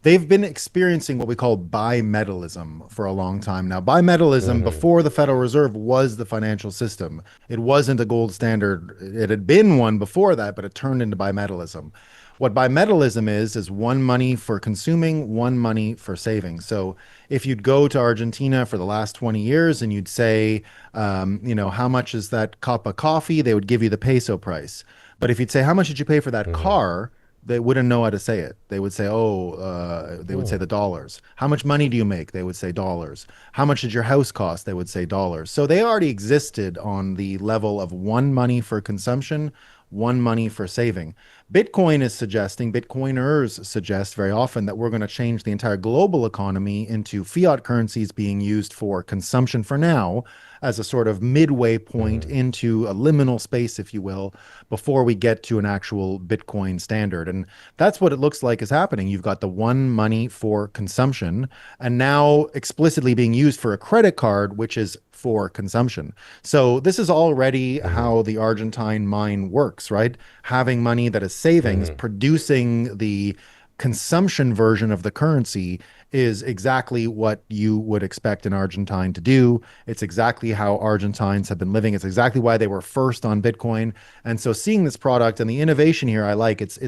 They've been experiencing what we call bimetallism for a long time now. Bimetallism, before the Federal Reserve, was the financial system. It wasn't a gold standard. It had been one before that, but it turned into bimetallism. What bimetallism is one money for consuming, one money for saving. So if you'd go to Argentina for the last 20 years and you'd say, how much is that cup of coffee? They would give you the peso price. But if you'd say, how much did you pay for that car? they wouldn't know how to say it. They would say, oh, they would say Hmm. the dollars. How much money do you make? They would say dollars. How much did your house cost? They would say dollars. So they already existed on the level of one money for consumption, one money for saving. Bitcoin is suggesting, Bitcoiners suggest very often that we're going to change the entire global economy into fiat currencies being used for consumption for now, as a sort of midway point Hmm. into a liminal space, if you will, before we get to an actual Bitcoin standard. And that's what it looks like is happening. You've got the one money for consumption, and now explicitly being used for a credit card, which is for consumption. So this is already Hmm. how the Argentine mine works, right? Having money that is savings, Hmm. producing the consumption version of the currency is exactly what you would expect an Argentine to do. It's exactly how Argentines have been living. It's exactly why they were first on Bitcoin. And so seeing this product and the innovation here, I like it's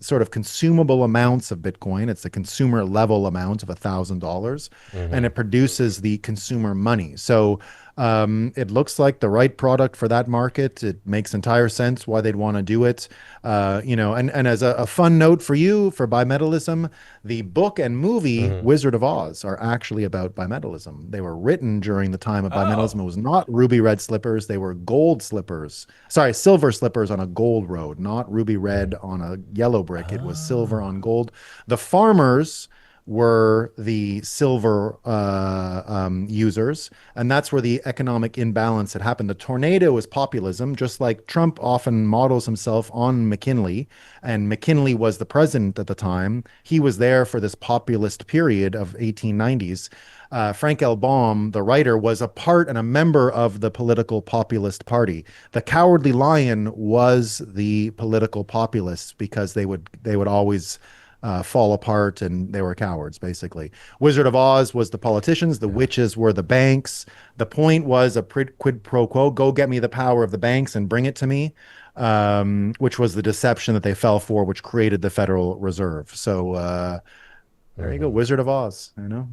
sort of consumable amounts of Bitcoin. It's the consumer level amount of $1,000, and Hmm. it produces the consumer money. So it looks like the right product for that market. It makes entire sense why they'd want to do it. And as a fun note for you for bimetallism, the book and movie Hmm. Wizard of Oz are actually about bimetallism. They were written during the time of bimetallism. Oh. It was not ruby red slippers, they were gold slippers. Sorry, silver slippers on a gold road, not ruby red on a yellow brick. It was silver on Ah. gold. The farmers were the silver users, and that's where the economic imbalance had happened. The tornado is populism, just like Trump often models himself on McKinley, and McKinley was the president at the time. He was there for this populist period of 1890s. Frank L. Baum, the writer, was a part and a member of the political populist party. The Cowardly Lion was the political populists because they would always fall apart, and they were cowards, basically. Wizard of Oz was the politicians, the Yeah. witches were the banks. The point was a quid pro quo: go get me the power of the banks and bring it to me, which was the deception that they fell for, which created the Federal Reserve. So there you go, Hmm. Wizard of Oz. You know.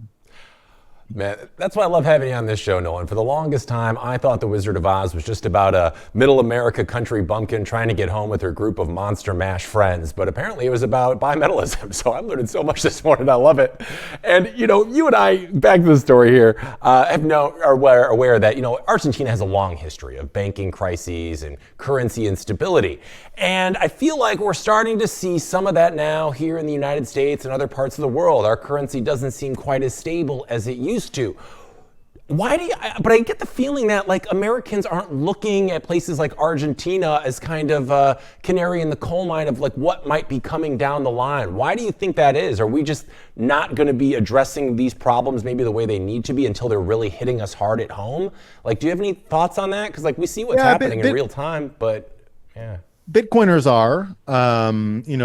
Man, that's why I love having you on this show, Nolan. For the longest time, I thought The Wizard of Oz was just about a middle America country bumpkin trying to get home with her group of Monster Mash friends. But apparently it was about bimetallism. So I'm learning so much this morning. I love it. And, you and I, back to the story here, are aware that, Argentina has a long history of banking crises and currency instability. And I feel like we're starting to see some of that now here in the United States and other parts of the world. Our currency doesn't seem quite as stable as it used to. But I get the feeling that like Americans aren't looking at places like Argentina as kind of a canary in the coal mine of like what might be coming down the line. Why do you think that is? Are we just not going to be addressing these problems maybe the way they need to be until they're really hitting us hard at home? Like, do you have any thoughts on that? Because like we see what's Yeah, happening in real time, but yeah. Bitcoiners are.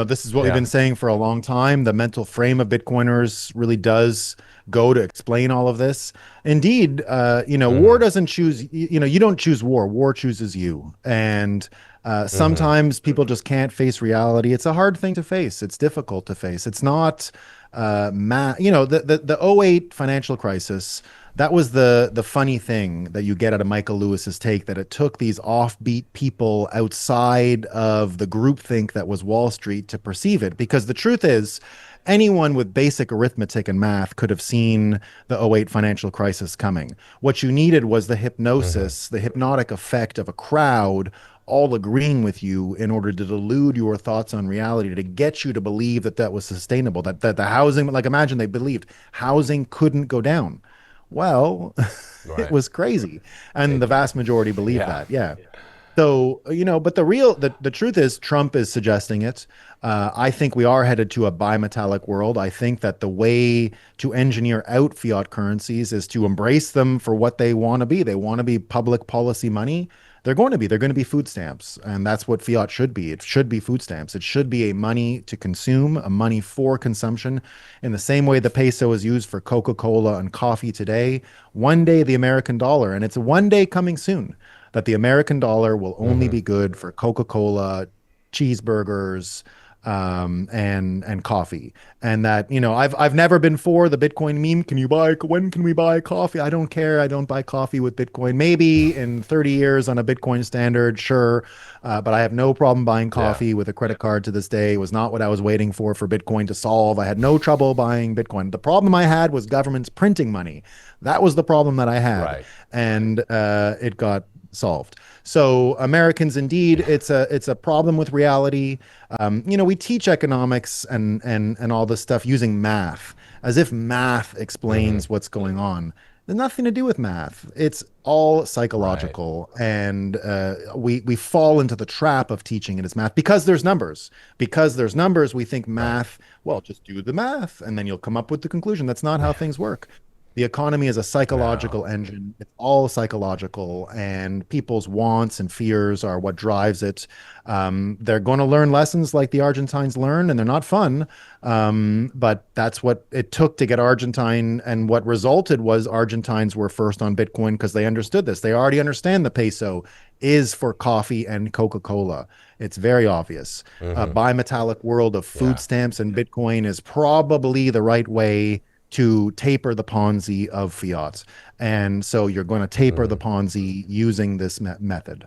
This is what we've Yeah. been saying for a long time. The mental frame of Bitcoiners really does go to explain all of this. Indeed, war Mm-hmm. doesn't choose, you don't choose war. War chooses you. And Mm-hmm. sometimes people just can't face reality. It's a hard thing to face. It's difficult to face. It's not, the '08 financial crisis. That was the funny thing that you get out of Michael Lewis's take, that it took these offbeat people outside of the groupthink that was Wall Street to perceive it. Because the truth is, anyone with basic arithmetic and math could have seen the '08 financial crisis coming. What you needed was the Mm-hmm. hypnosis, the hypnotic effect of a crowd all agreeing with you in order to delude your thoughts on reality, to get you to believe that that was sustainable, that the housing, like imagine they believed housing couldn't go down. Well, it Right. was crazy. And the It, vast majority believe yeah. that. Yeah. So, but the truth is Trump is suggesting it. I think we are headed to a bimetallic world. I think that the way to engineer out fiat currencies is to embrace them for what they want to be. They want to be public policy money. They're going to be food stamps. And that's what fiat should be. It should be food stamps. It should be a money to consume, a money for consumption. In the same way the peso is used for Coca-Cola and coffee today, one day the American dollar, and it's one day coming soon, that the American dollar will only Mm-hmm. be good for Coca-Cola, cheeseburgers, and coffee. And that, I've never been for the Bitcoin meme. When can we buy coffee? I don't care. I don't buy coffee with Bitcoin. Maybe in 30 years on a Bitcoin standard, sure. But I have no problem buying Yeah. coffee with a credit card to this day. It was not what I was waiting for Bitcoin to solve. I had no trouble buying Bitcoin. The problem I had was governments printing money. That was the problem that I had. Right. And it got solved. So Americans, indeed, it's a problem with reality. We teach economics and all this stuff using math, as if math explains what's going on. There's nothing to do with math. It's all Right. psychological, and we fall into the trap of teaching it as math because there's numbers. Because there's numbers, we think Right. math. Well, just do the math, and then you'll come up with the conclusion. That's not how things work. The economy is a No. psychological engine. It's all psychological, and people's wants and fears are what drives it. They're going to learn lessons like the Argentines learned, and they're not fun. But that's what it took to get Argentine. And what resulted was Argentines were first on Bitcoin because they understood this. They already understand the peso is for coffee and Coca-Cola. It's very obvious. A bimetallic world of food Yeah. stamps and Bitcoin is probably the right way to taper the Ponzi of fiat. And so you're going to taper the Ponzi using this method.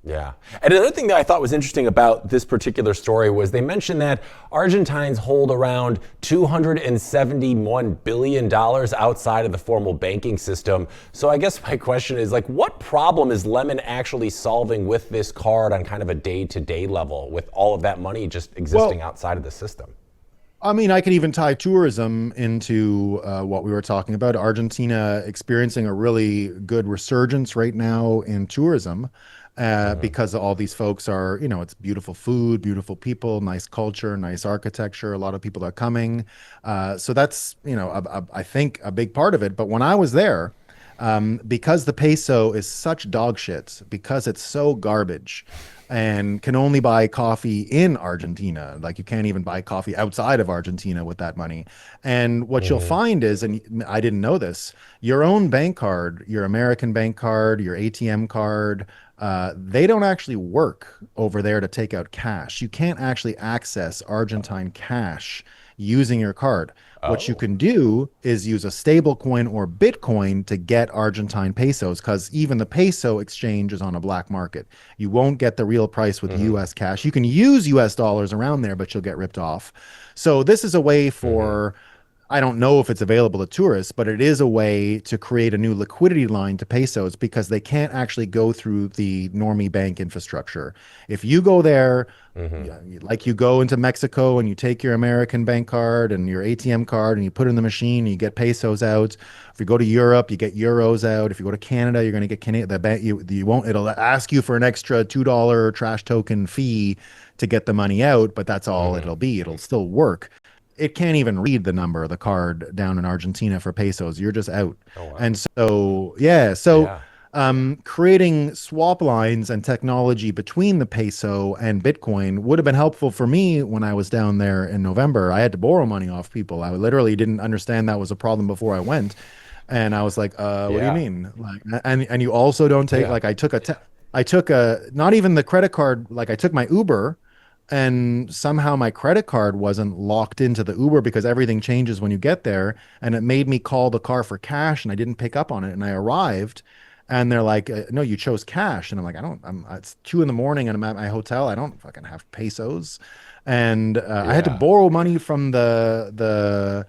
Yeah. And another thing that I thought was interesting about this particular story was they mentioned that Argentines hold around $271 billion outside of the formal banking system. So I guess my question is, like, what problem is Lemon actually solving with this card on kind of a day-to-day level with all of that money just existing Well, outside of the system? I mean, I could even tie tourism into what we were talking about. Argentina experiencing a really good resurgence right now in tourism because all these folks are, it's beautiful food, beautiful people, nice culture, nice architecture. A lot of people are coming. So that's, I think a big part of it. But when I was there, because the peso is such dog shit, because it's so garbage, and can only buy coffee in Argentina. Like you can't even buy coffee outside of Argentina with that money. And what you'll find is, and I didn't know this, your own bank card, your American bank card, your ATM card, they don't actually work over there to take out cash. You can't actually access Argentine cash using your card. What you Oh. can do is use a stable coin or Bitcoin to get Argentine pesos because even the peso exchange is on a black market. You won't get the real price with US cash. You can use US dollars around there, but you'll get ripped off. So this is a way for, I don't know if it's available to tourists, but it is a way to create a new liquidity line to pesos because they can't actually go through the normie bank infrastructure. If you go there, yeah, like you go into Mexico and you take your American bank card and your ATM card and you put it in the machine and you get pesos out. If you go to Europe, you get euros out. If you go to Canada, you're going to get Canadian. The bank you won't. It'll ask you for an extra $2 trash token fee to get the money out, but that's all it'll be. It'll still work. It can't even read the number of the card down in Argentina for pesos. You're just out. Oh, wow. And so, yeah, so Yeah. creating swap lines and technology between the peso and Bitcoin would have been helpful for me when I was down there in November. I had to borrow money off people. I literally didn't understand that was a problem before I went. And I was like, what do you Yeah. mean? Like, and you also don't take, Yeah. like, I took not even the credit card, like I took my Uber and somehow my credit card wasn't locked into the Uber because everything changes when you get there. And it made me call the car for cash and I didn't pick up on it. And I arrived and they're like, no, you chose cash. And I'm like, it's 2 a.m. and I'm at my hotel. I don't fucking have pesos. And I had to Yeah. borrow money from the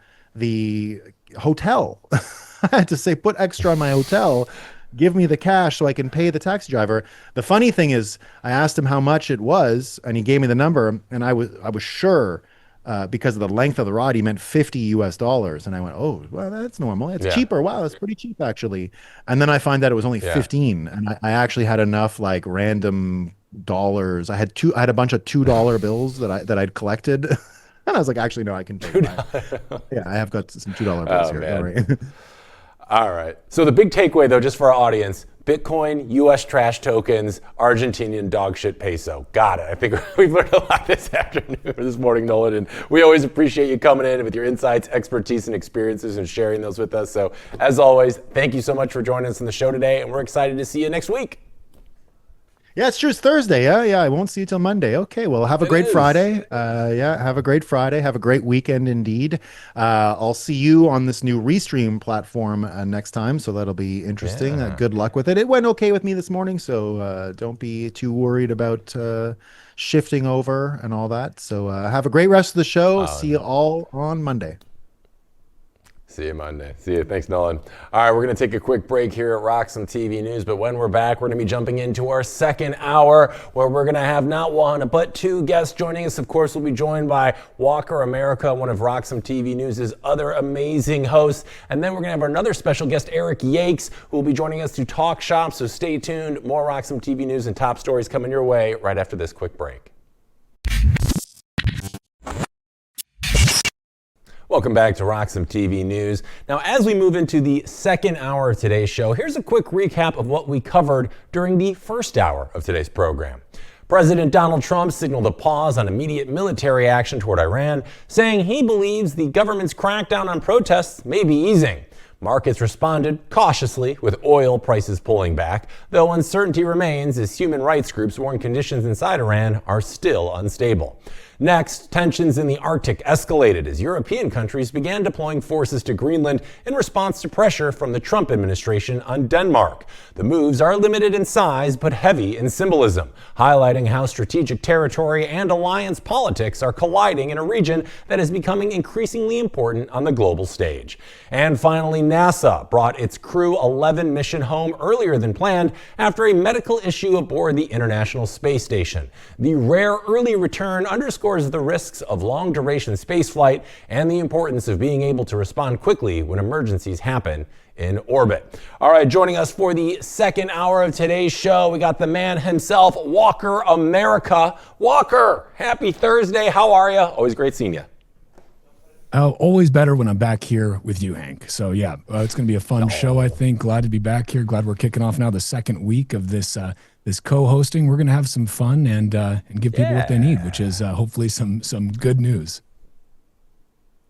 hotel. I had to say, put extra on my hotel, give me the cash so I can pay the taxi driver. The funny thing is, I asked him how much it was, and he gave me the number, and I was sure because of the length of the ride, he meant 50 US dollars. And I went, oh, well, that's normal. It's Yeah. cheaper. Wow, that's pretty cheap actually. And then I find that it was only Yeah. 15, and I actually had enough like random dollars. I had a bunch of $2 bills that I'd collected. And I was like, actually, no, I can take mine. Yeah, I have got some $2 bills Oh, here. Don't man. worry. All right. So the big takeaway, though, just for our audience, Bitcoin, U.S. trash tokens, Argentinian dog shit peso. Got it. I think we've learned a lot this afternoon, or this morning, Nolan, and we always appreciate you coming in with your insights, expertise, and experiences and sharing those with us. So as always, thank you so much for joining us on the show today, and we're excited to see you next week. Yeah, it's true. It's Thursday. Yeah. I won't see you till Monday. Okay. Well, have a It great is. Friday. Yeah. Have a great Friday. Have a great weekend indeed. I'll see you on this new Restream platform next time. So that'll be interesting. Yeah. Good luck with it. It went okay with me this morning. So don't be too worried about shifting over and all that. So have a great rest of the show. Oh, See you no. all on Monday. See you Monday. See you. Thanks, Nolan. All right, we're going to take a quick break here at Roxom TV News, but when we're back, we're going to be jumping into our second hour where we're going to have not one, but two guests joining us. Of course, we'll be joined by Walker America, one of Roxom TV News' other amazing hosts. And then we're going to have another special guest, Eric Yakes, who will be joining us to talk shop. So stay tuned. More Roxom TV News and top stories coming your way right after this quick break. Welcome back to Roxom TV News. Now, as we move into the second hour of today's show, here's a quick recap of what we covered during the first hour of today's program. President Donald Trump signaled a pause on immediate military action toward Iran, saying he believes the government's crackdown on protests may be easing. Markets responded cautiously, with oil prices pulling back, though uncertainty remains as human rights groups warn conditions inside Iran are still unstable. Next, tensions in the Arctic escalated as European countries began deploying forces to Greenland in response to pressure from the Trump administration on Denmark. The moves are limited in size but heavy in symbolism, highlighting how strategic territory and alliance politics are colliding in a region that is becoming increasingly important on the global stage. And finally, NASA brought its Crew 11 mission home earlier than planned after a medical issue aboard the International Space Station. The rare early return underscores the risks of long-duration spaceflight and the importance of being able to respond quickly when emergencies happen in orbit. All right, joining us for the second hour of today's show, we got the man himself, Walker America. Walker, happy Thursday. How are you? Always great seeing you. Always better when I'm back here with you, Hank. So yeah, it's going to be a fun show, I think. Glad to be back here. Glad we're kicking off now the second week of this this co-hosting. We're going to have some fun and give people what they need, which is hopefully some good news.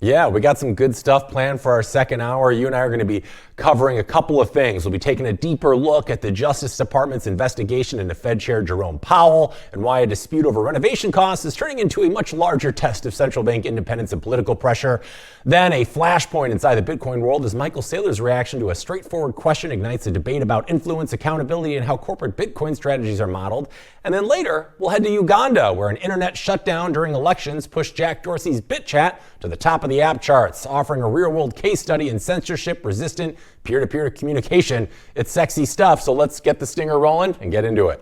Yeah, we got some good stuff planned for our second hour. You and I are going to be covering a couple of things. We'll be taking a deeper look at the Justice Department's investigation into Fed Chair Jerome Powell and why a dispute over renovation costs is turning into a much larger test of central bank independence and political pressure. Then a flashpoint inside the Bitcoin world as Michael Saylor's reaction to a straightforward question ignites a debate about influence, accountability, and how corporate Bitcoin strategies are modeled. And then later, we'll head to Uganda, where an internet shutdown during elections pushed Jack Dorsey's BitChat to the top of the app charts, offering a real-world case study in censorship-resistant peer-to-peer communication. It's sexy stuff, so let's get the stinger rolling and get into it.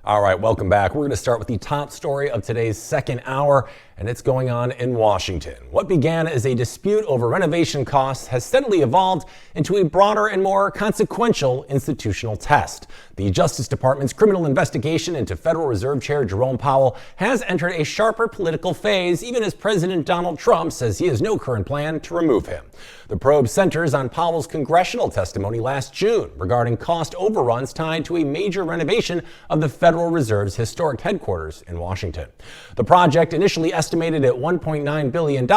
All right, welcome back. We're going to start with the top story of today's second hour, and it's going on in Washington. What began as a dispute over renovation costs has steadily evolved into a broader and more consequential institutional test. The Justice Department's criminal investigation into Federal Reserve Chair Jerome Powell has entered a sharper political phase, even as President Donald Trump says he has no current plan to remove him. The probe centers on Powell's congressional testimony last June regarding cost overruns tied to a major renovation of the Federal Reserve's historic headquarters in Washington. The project, initially estimated at $1.9 billion,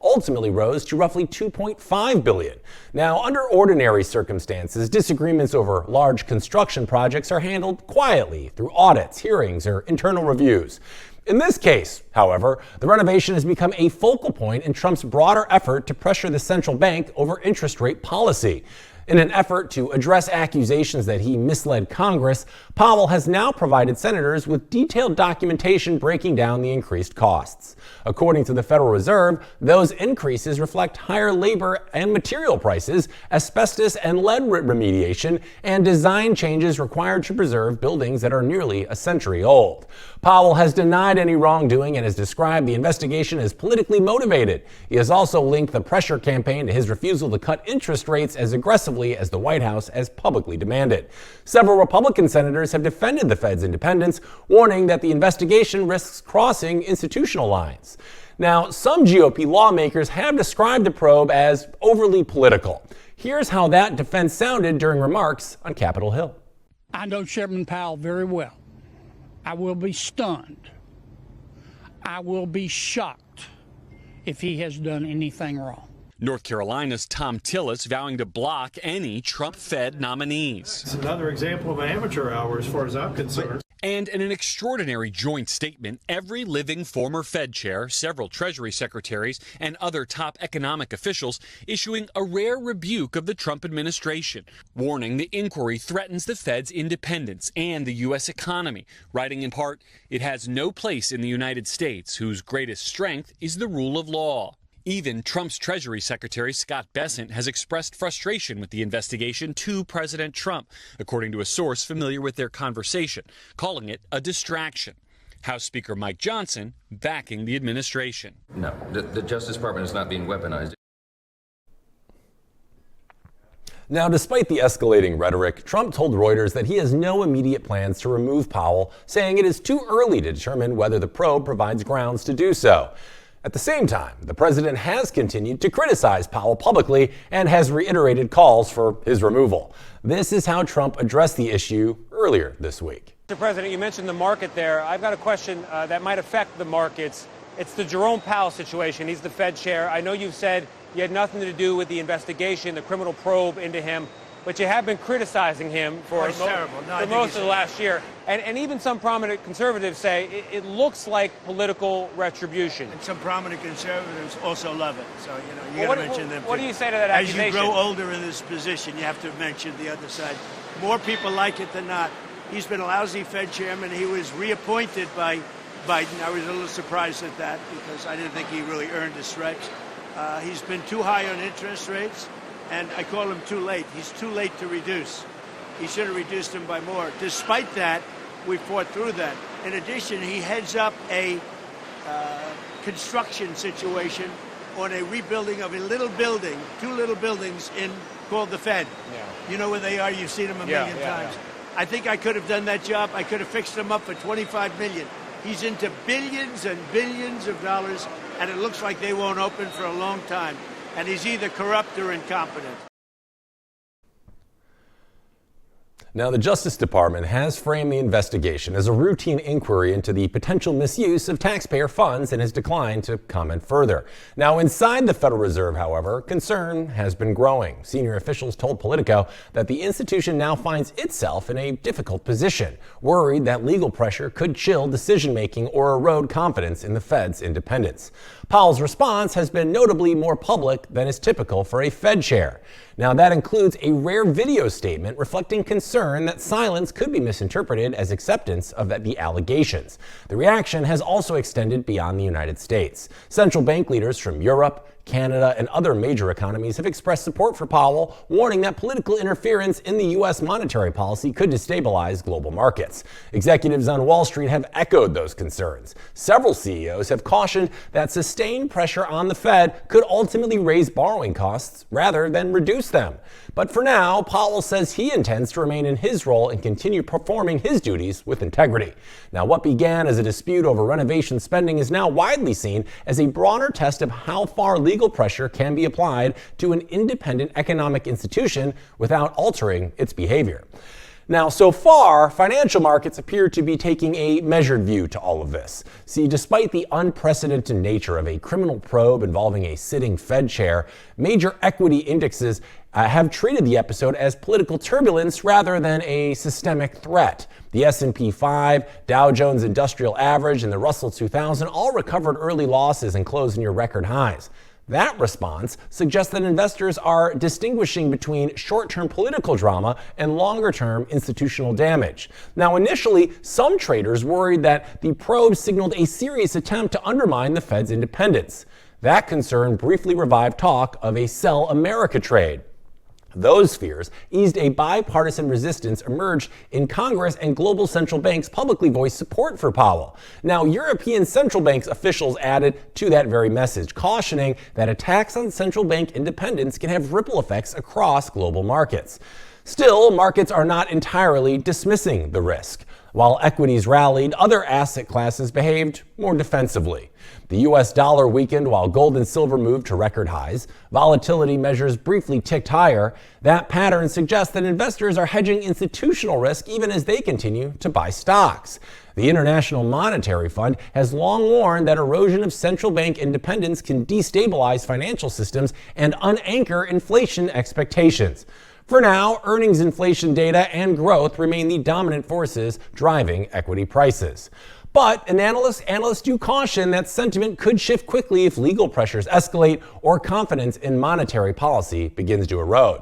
ultimately rose to roughly $2.5 billion. Now, under ordinary circumstances, disagreements over large construction projects are handled quietly through audits, hearings, or internal reviews. In this case, however, the renovation has become a focal point in Trump's broader effort to pressure the central bank over interest rate policy. In an effort to address accusations that he misled Congress, Powell has now provided senators with detailed documentation breaking down the increased costs. According to the Federal Reserve, those increases reflect higher labor and material prices, asbestos and lead remediation, and design changes required to preserve buildings that are nearly a century old. Powell has denied any wrongdoing and has described the investigation as politically motivated. He has also linked the pressure campaign to his refusal to cut interest rates as aggressively as the White House has publicly demanded. Several Republican senators have defended the Fed's independence, warning that the investigation risks crossing institutional lines. Now, some GOP lawmakers have described the probe as overly political. Here's how that defense sounded during remarks on Capitol Hill. I know Chairman Powell very well. I will be stunned. I will be shocked if he has done anything wrong. North Carolina's Tom Tillis vowing to block any Trump-Fed nominees. It's another example of amateur hour as far as I'm concerned. And in an extraordinary joint statement, every living former Fed chair, several Treasury secretaries, and other top economic officials issuing a rare rebuke of the Trump administration, warning the inquiry threatens the Fed's independence and the U.S. economy, writing in part, it has no place in the United States, whose greatest strength is the rule of law. Even Trump's Treasury Secretary Scott Bessent has expressed frustration with the investigation to President Trump, according to a source familiar with their conversation, calling it a distraction. House Speaker Mike Johnson backing the administration. No, the Justice Department is not being weaponized. Now, despite the escalating rhetoric, Trump told Reuters that he has no immediate plans to remove Powell, saying it is too early to determine whether the probe provides grounds to do so. At the same time, the president has continued to criticize Powell publicly and has reiterated calls for his removal. This is how Trump addressed the issue earlier this week. Mr. President, you mentioned the market there. I've got a question that might affect the markets. It's the Jerome Powell situation. He's the Fed chair. I know you've said you had nothing to do with the investigation, the criminal probe into him, but you have been criticizing him for most of the last year. And even some prominent conservatives say it looks like political retribution. And some prominent conservatives also love it. So, you got to mention them too. What do you say to that accusation? As you grow older in this position, you have to mention the other side. More people like it than not. He's been a lousy Fed chairman. He was reappointed by Biden. I was a little surprised at that because I didn't think he really earned his stripes. He's been too high on interest rates, and I call him too late. He's too late to reduce. He should have reduced them by more. Despite that, we fought through that. In addition, he heads up a construction situation on a rebuilding of a little building, two little buildings called the Fed. Yeah. You know where they are. You've seen them a million times. Yeah. I think I could have done that job. I could have fixed them up for $25 million. He's into billions and billions of dollars, and it looks like they won't open for a long time. And he's either corrupt or incompetent. Now, the Justice Department has framed the investigation as a routine inquiry into the potential misuse of taxpayer funds and has declined to comment further. Now, inside the Federal Reserve, however, concern has been growing. Senior officials told Politico that the institution now finds itself in a difficult position, worried that legal pressure could chill decision-making or erode confidence in the Fed's independence. Powell's response has been notably more public than is typical for a Fed chair. Now, that includes a rare video statement reflecting concern that silence could be misinterpreted as acceptance of the allegations. The reaction has also extended beyond the United States. Central bank leaders from Europe, Canada, and other major economies have expressed support for Powell, warning that political interference in the U.S. monetary policy could destabilize global markets. Executives on Wall Street have echoed those concerns. Several CEOs have cautioned that sustained pressure on the Fed could ultimately raise borrowing costs rather than reduce them. But for now, Powell says he intends to remain in his role and continue performing his duties with integrity. Now, what began as a dispute over renovation spending is now widely seen as a broader test of how far legal pressure can be applied to an independent economic institution without altering its behavior. Now, so far, financial markets appear to be taking a measured view to all of this. See, despite the unprecedented nature of a criminal probe involving a sitting Fed chair, major equity indexes have treated the episode as political turbulence rather than a systemic threat. The S&P 5, Dow Jones Industrial Average, and the Russell 2000 all recovered early losses and closed near record highs. That response suggests that investors are distinguishing between short-term political drama and longer-term institutional damage. Now, initially, some traders worried that the probe signaled a serious attempt to undermine the Fed's independence. That concern briefly revived talk of a sell America trade. Those fears eased a bipartisan resistance emerged in Congress, and global central banks publicly voiced support for Powell. Now, European central banks officials added to that very message, cautioning that attacks on central bank independence can have ripple effects across global markets. Still, markets are not entirely dismissing the risk. While equities rallied, other asset classes behaved more defensively. The U.S. dollar weakened while gold and silver moved to record highs. Volatility measures briefly ticked higher. That pattern suggests that investors are hedging institutional risk even as they continue to buy stocks. The International Monetary Fund has long warned that erosion of central bank independence can destabilize financial systems and unanchor inflation expectations. For now, earnings inflation data and growth remain the dominant forces driving equity prices. But analysts do caution that sentiment could shift quickly if legal pressures escalate or confidence in monetary policy begins to erode.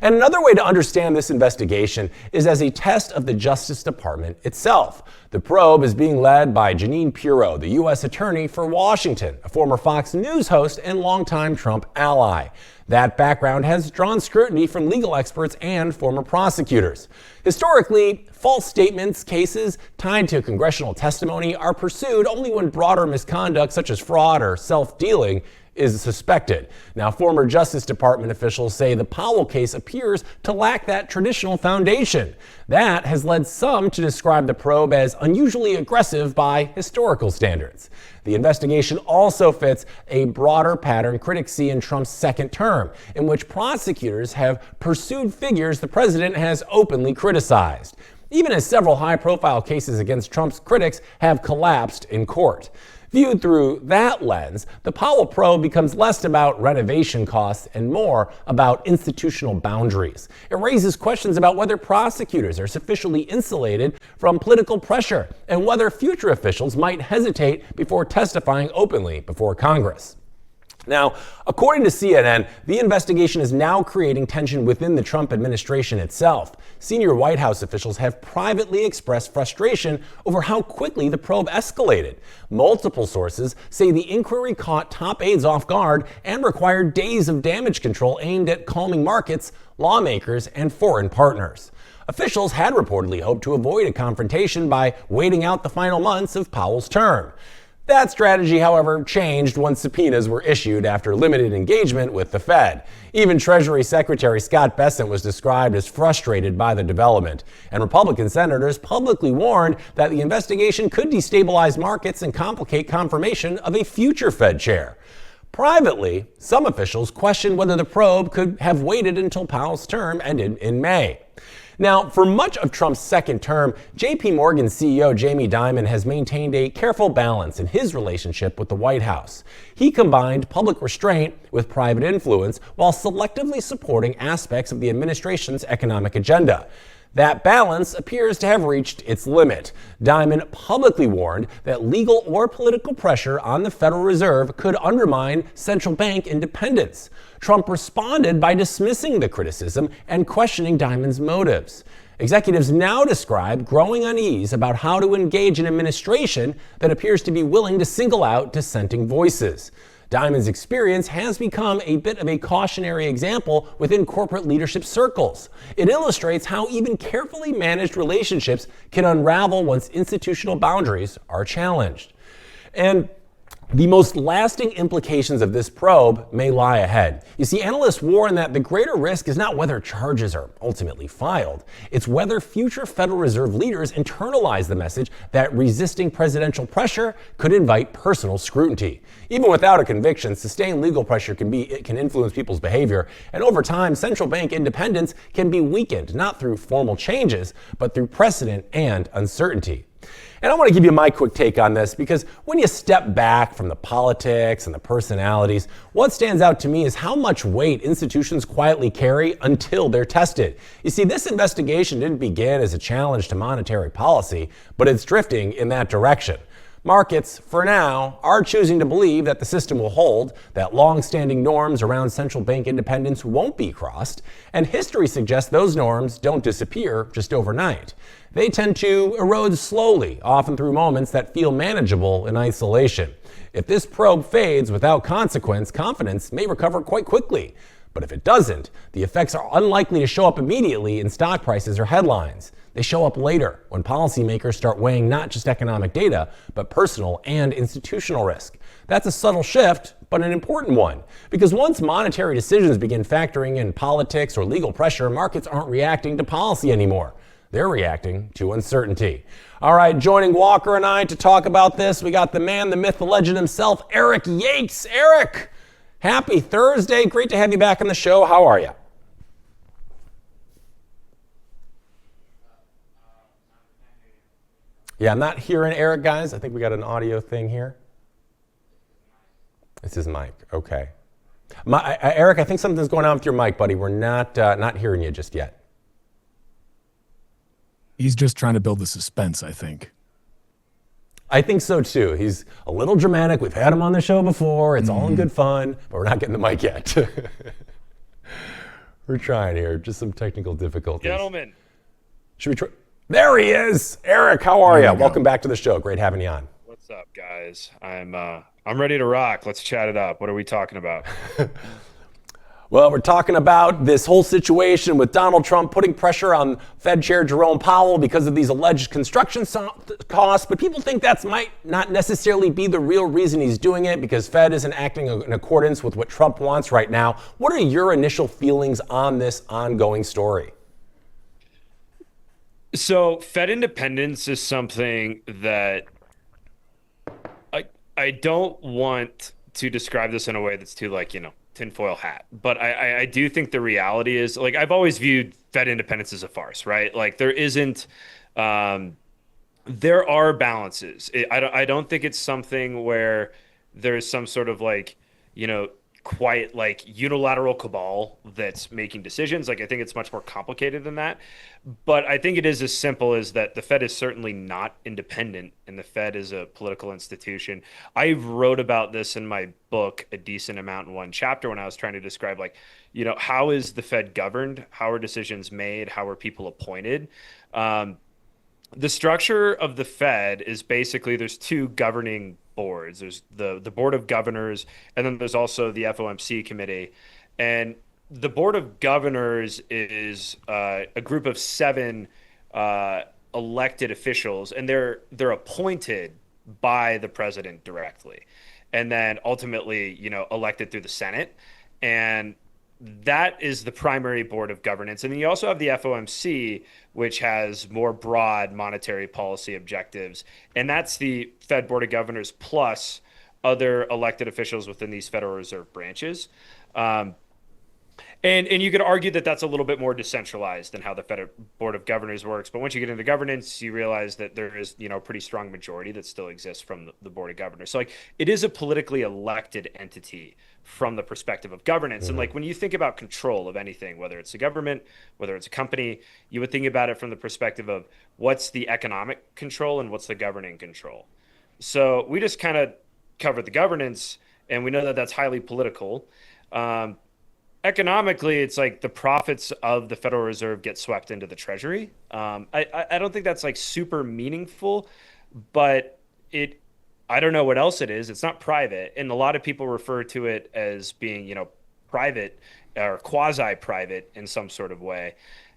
And another way to understand this investigation is as a test of the Justice Department itself. The probe is being led by Jeanine Pirro, the U.S. Attorney for Washington, a former Fox News host and longtime Trump ally. That background has drawn scrutiny from legal experts and former prosecutors. Historically, false statements cases tied to congressional testimony are pursued only when broader misconduct such as fraud or self-dealing is suspected. Now, former Justice Department officials say the Powell case appears to lack that traditional foundation. That has led some to describe the probe as unusually aggressive by historical standards. The investigation also fits a broader pattern critics see in Trump's second term, in which prosecutors have pursued figures the president has openly criticized, even as several high-profile cases against Trump's critics have collapsed in court. Viewed through that lens, the Powell probe becomes less about renovation costs and more about institutional boundaries. It raises questions about whether prosecutors are sufficiently insulated from political pressure and whether future officials might hesitate before testifying openly before Congress. Now, according to CNN, the investigation is now creating tension within the Trump administration itself. Senior White House officials have privately expressed frustration over how quickly the probe escalated. Multiple sources say the inquiry caught top aides off guard and required days of damage control aimed at calming markets, lawmakers, and foreign partners. Officials had reportedly hoped to avoid a confrontation by waiting out the final months of Powell's term. That strategy, however, changed once subpoenas were issued after limited engagement with the Fed. Even Treasury Secretary Scott Bessent was described as frustrated by the development, and Republican senators publicly warned that the investigation could destabilize markets and complicate confirmation of a future Fed chair. Privately, some officials questioned whether the probe could have waited until Powell's term ended in May. Now, for much of Trump's second term, JP Morgan CEO Jamie Dimon has maintained a careful balance in his relationship with the White House. He combined public restraint with private influence while selectively supporting aspects of the administration's economic agenda. That balance appears to have reached its limit. Dimon publicly warned that legal or political pressure on the Federal Reserve could undermine central bank independence. Trump responded by dismissing the criticism and questioning Dimon's motives. Executives now describe growing unease about how to engage an administration that appears to be willing to single out dissenting voices. Dimon's experience has become a bit of a cautionary example within corporate leadership circles. It illustrates how even carefully managed relationships can unravel once institutional boundaries are challenged. And the most lasting implications of this probe may lie ahead. You see, analysts warn that the greater risk is not whether charges are ultimately filed. It's whether future Federal Reserve leaders internalize the message that resisting presidential pressure could invite personal scrutiny. Even without a conviction, sustained legal pressure can influence people's behavior, and over time, central bank independence can be weakened, not through formal changes, but through precedent and uncertainty. And I want to give you my quick take on this because when you step back from the politics and the personalities, what stands out to me is how much weight institutions quietly carry until they're tested. You see, this investigation didn't begin as a challenge to monetary policy, but it's drifting in that direction. Markets, for now, are choosing to believe that the system will hold, that long-standing norms around central bank independence won't be crossed, and history suggests those norms don't disappear just overnight. They tend to erode slowly, often through moments that feel manageable in isolation. If this probe fades without consequence, confidence may recover quite quickly. But if it doesn't, the effects are unlikely to show up immediately in stock prices or headlines. They show up later when policymakers start weighing not just economic data, but personal and institutional risk. That's a subtle shift, but an important one. Because once monetary decisions begin factoring in politics or legal pressure, markets aren't reacting to policy anymore. they're reacting to uncertainty. All right, joining Walker and I to talk about this, we got the man, the myth, the legend himself, Eric Yates. Eric, happy Thursday. Great to have you back on the show. How are you? Yeah, I'm not hearing Eric, guys. I think we got an audio thing here. It's his mic. Okay. Eric, I think something's going on with your mic, buddy. We're not hearing you just yet. He's just trying to build the suspense, I think. I think so too. He's a little dramatic. We've had him on the show before. It's all in good fun, but we're not getting the mic yet. We're trying here. Just some technical difficulties. Gentlemen. Should we try? There he is. Eric, how are you? Welcome back to the show. Great having you on. What's up, guys? I'm ready to rock. Let's chat it up. What are we talking about? Well, we're talking about this whole situation with Donald Trump putting pressure on Fed Chair Jerome Powell because of these alleged construction costs, but people think that might not necessarily be the real reason he's doing it, because Fed isn't acting in accordance with what Trump wants right now. What are your initial feelings on this ongoing story? So Fed independence is something that I don't want to describe this in a way that's too tinfoil hat, but I do think the reality is, I've always viewed Fed independence as a farce, right? There isn't, there are balances. I don't think it's something where there's some sort of quiet unilateral cabal that's making decisions. I think it's much more complicated than that. But I think it is as simple as that the Fed is certainly not independent, and the Fed is a political institution. I wrote about this in my book a decent amount in one chapter when I was trying to describe how is the Fed governed? How are decisions made? How are people appointed? The structure of the Fed is basically there's two governing boards. There's the Board of Governors, and then there's also the FOMC committee. And the Board of Governors is a group of 7 elected officials, and they're appointed by the president directly, and then ultimately elected through the Senate. And that is the primary board of governance. And then you also have the FOMC, which has more broad monetary policy objectives. And that's the Fed Board of Governors plus other elected officials within these Federal Reserve branches. And you could argue that that's a little bit more decentralized than how the Fed Board of Governors works. But once you get into governance, you realize that there is, a pretty strong majority that still exists from the Board of Governors. So it is a politically elected entity from the perspective of governance. And when you think about control of anything, whether it's a government, whether it's a company, you would think about it from the perspective of what's the economic control and what's the governing control. So we just kind of covered the governance, and we know that that's highly political. Economically, it's the profits of the Federal Reserve get swept into the Treasury. I don't think that's super meaningful, but I don't know what else it is. It's not private, and a lot of people refer to it as being private or quasi-private in some sort of way.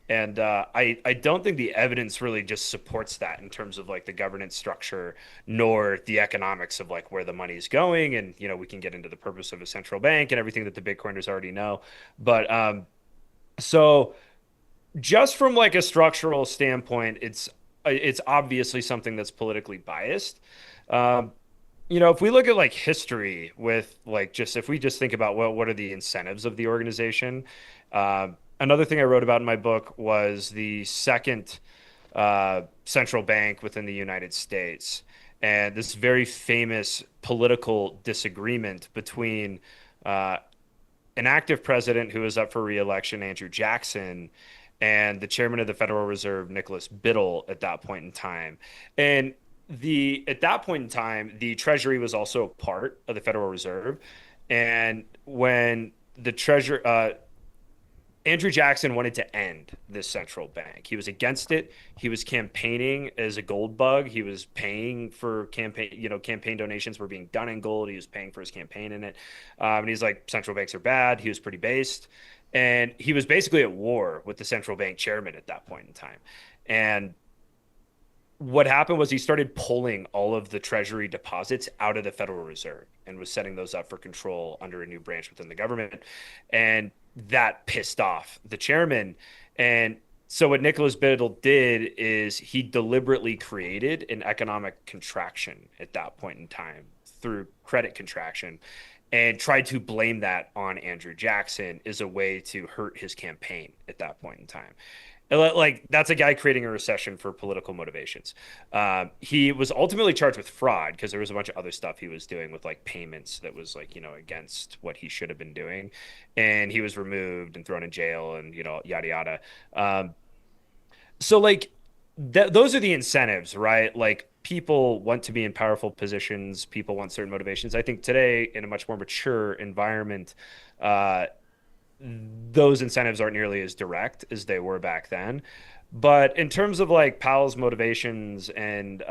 And I don't think the evidence really just supports that in terms of the governance structure, nor the economics of where the money is going. And, we can get into the purpose of a central bank and everything that the Bitcoiners already know. But so just from a structural standpoint, it's obviously something that's politically biased. If we look at history with if we just think about what are the incentives of the organization, another thing I wrote about in my book was the second central bank within the United States, and this very famous political disagreement between an active president who was up for re-election, Andrew Jackson, and the chairman of the Federal Reserve, Nicholas Biddle, at that point in time. And at that point in time, the Treasury was also part of the Federal Reserve. And when the Andrew Jackson wanted to end this central bank. He was against it. He was campaigning as a gold bug. He was paying for campaign donations were being done in gold. He was paying for his campaign in it. And he's like, central banks are bad. He was pretty based. And he was basically at war with the central bank chairman at that point in time. And what happened was he started pulling all of the Treasury deposits out of the Federal Reserve and was setting those up for control under a new branch within the government. And that pissed off the chairman. And So what Nicholas Biddle did is he deliberately created an economic contraction at that point in time through credit contraction, and tried to blame that on Andrew Jackson as a way to hurt his campaign at that point in time. Like, that's a guy creating a recession for political motivations. He was ultimately charged with fraud because there was a bunch of other stuff he was doing with like payments that was like, against what he should have been doing. And he was removed and thrown in jail and, yada, yada. So like those are the incentives, right? Like, people want to be in powerful positions. People want certain motivations. I think today, in a much more mature environment, those incentives aren't nearly as direct as they were back then. But in terms of like Powell's motivations and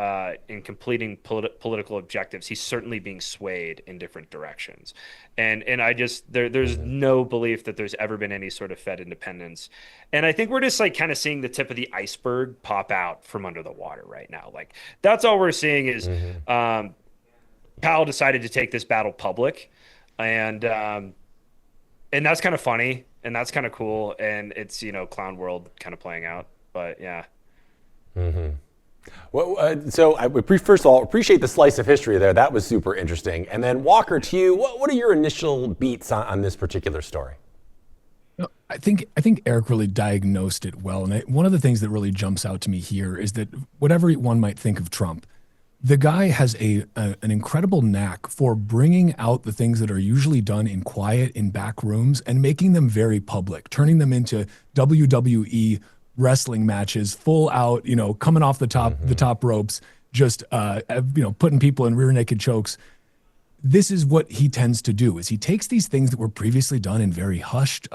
in completing political objectives, he's certainly being swayed in different directions. And I just there's no belief that there's ever been any sort of Fed independence. And I think we're just like kind of seeing the tip of the iceberg pop out from under the water right now. Like, that's all we're seeing is Powell decided to take this battle public, and that's kind of funny, and that's kind of cool, and it's clown world kind of playing out. But yeah. Well, so first of all, appreciate the slice of history there. That was super interesting. And then Walker, to you, what are your initial beats on this particular story? I think Eric really diagnosed it well. And one of the things that really jumps out to me here is that whatever one might think of Trump, the guy has an incredible knack for bringing out the things that are usually done in quiet, in back rooms, and making them very public, turning them into WWE wrestling matches, full out, coming off the top ropes, just putting people in rear naked chokes. This is what he tends to do: is he takes these things that were previously done in very hushed,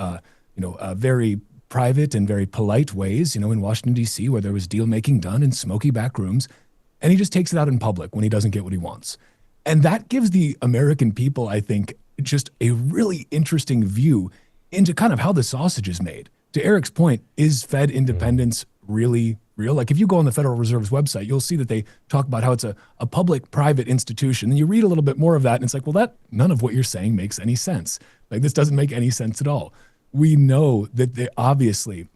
very private and very polite ways, in Washington D.C., where there was deal making done in smoky back rooms, and he just takes it out in public when he doesn't get what he wants. And that gives the American people, I think, just a really interesting view into kind of how the sausage is made. To Eric's point, is Fed independence really real? Like, if you go on the Federal Reserve's website, you'll see that they talk about how it's a public-private institution. And you read a little bit more of that, and it's like, well, none of what you're saying makes any sense. Like, this doesn't make any sense at all. We know that obviously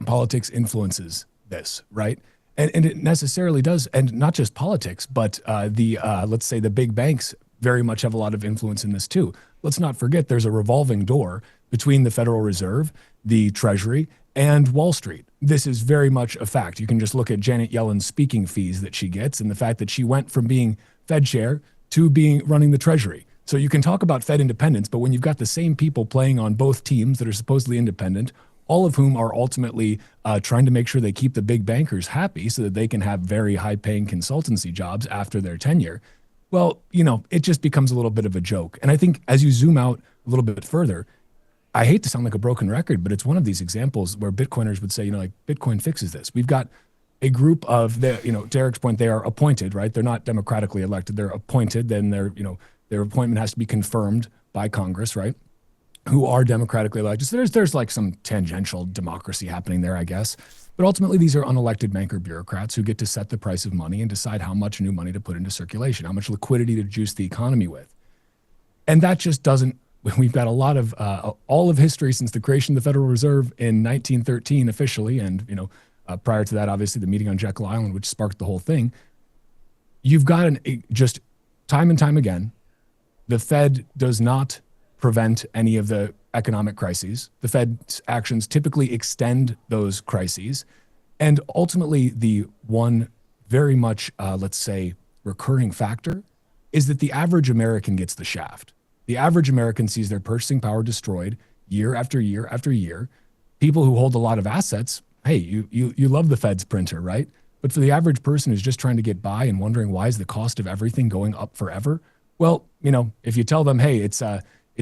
politics influences this, right? And it necessarily does, and not just politics, but let's say the big banks very much have a lot of influence in this too. Let's not forget there's a revolving door between the Federal Reserve, the Treasury, and Wall Street. This is very much a fact. You can just look at Janet Yellen's speaking fees that she gets and the fact that she went from being Fed chair to running the Treasury. So you can talk about Fed independence, but when you've got the same people playing on both teams that are supposedly independent, all of whom are ultimately trying to make sure they keep the big bankers happy so that they can have very high-paying consultancy jobs after their tenure, well, it just becomes a little bit of a joke. And I think as you zoom out a little bit further, I hate to sound like a broken record, but it's one of these examples where Bitcoiners would say, like, Bitcoin fixes this. We've got a group of, to Eric's point, they are appointed, right? They're not democratically elected. They're appointed. Then their appointment has to be confirmed by Congress, right? Who are democratically elected. So there's like some tangential democracy happening there, I guess. But ultimately, these are unelected banker bureaucrats who get to set the price of money and decide how much new money to put into circulation, how much liquidity to juice the economy with. And that just doesn't, we've got a lot of, all of history since the creation of the Federal Reserve in 1913 officially, and, prior to that, obviously, the meeting on Jekyll Island, which sparked the whole thing. You've got just time and time again, the Fed does not prevent any of the economic crises. The Fed's actions typically extend those crises. And ultimately, the one very much, let's say, recurring factor is that the average American gets the shaft. The average American sees their purchasing power destroyed year after year after year. People who hold a lot of assets, hey, you love the Fed's printer, right? But for the average person who's just trying to get by and wondering why is the cost of everything going up forever? Well, if you tell them, hey, it's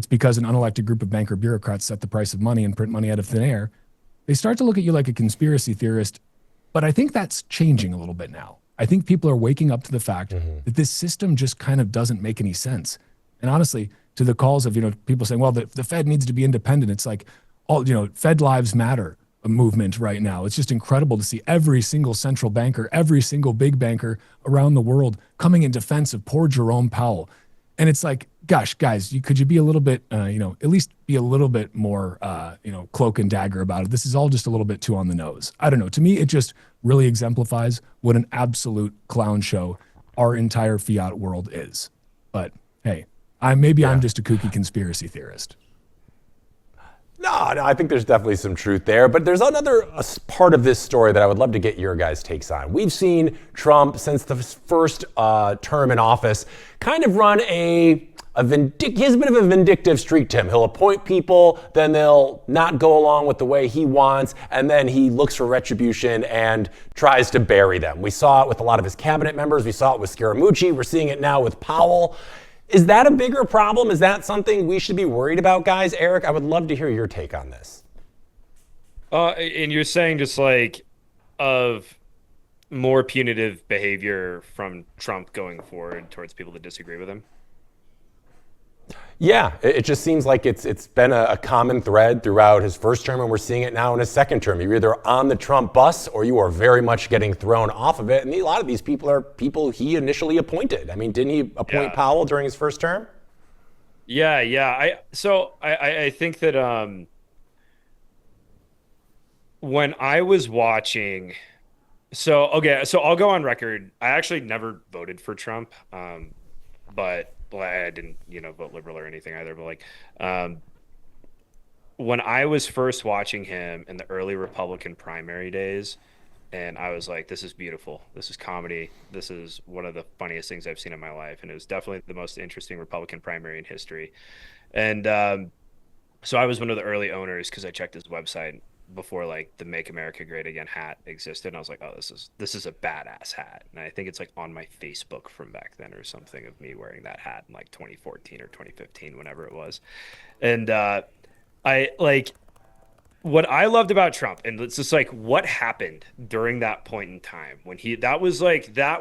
because an unelected group of banker bureaucrats set the price of money and print money out of thin air, they start to look at you like a conspiracy theorist. But I think that's changing a little bit now. I think people are waking up to the fact that this system just kind of doesn't make any sense. And honestly, to the calls of, people saying, well, the Fed needs to be independent. It's like, Fed Lives Matter movement right now. It's just incredible to see every single central banker, every single big banker around the world coming in defense of poor Jerome Powell. And it's like, gosh, guys, could you be a little bit, at least be a little bit more, cloak and dagger about it? This is all just a little bit too on the nose. I don't know. To me, it just really exemplifies what an absolute clown show our entire fiat world is. But hey, I'm just a kooky conspiracy theorist. No, I think there's definitely some truth there. But there's another part of this story that I would love to get your guys' takes on. We've seen Trump, since the first term in office, kind of run he has a bit of a vindictive streak to him. He'll appoint people, then they'll not go along with the way he wants, and then he looks for retribution and tries to bury them. We saw it with a lot of his cabinet members. We saw it with Scaramucci. We're seeing it now with Powell. Is that a bigger problem? Is that something we should be worried about, guys? Eric, I would love to hear your take on this. And you're saying just like of more punitive behavior from Trump going forward towards people that disagree with him? Yeah, it just seems like it's been a common thread throughout his first term, and we're seeing it now in his second term. You're either on the Trump bus or you are very much getting thrown off of it. And a lot of these people are people he initially appointed. I mean, didn't he appoint Powell during his first term? Yeah. I think that when I was watching, so I'll go on record. I actually never voted for Trump, but I didn't, vote liberal or anything either. But when I was first watching him in the early Republican primary days, and I was like, this is beautiful. This is comedy. This is one of the funniest things I've seen in my life. And it was definitely the most interesting Republican primary in history. And so I was one of the early owners because I checked his website before like the Make America Great Again hat existed. And I was like, oh, this is a badass hat. And I think it's like on my Facebook from back then or something of me wearing that hat in like 2014 or 2015, whenever it was. And what I loved about Trump, and it's just like what happened during that point in time when that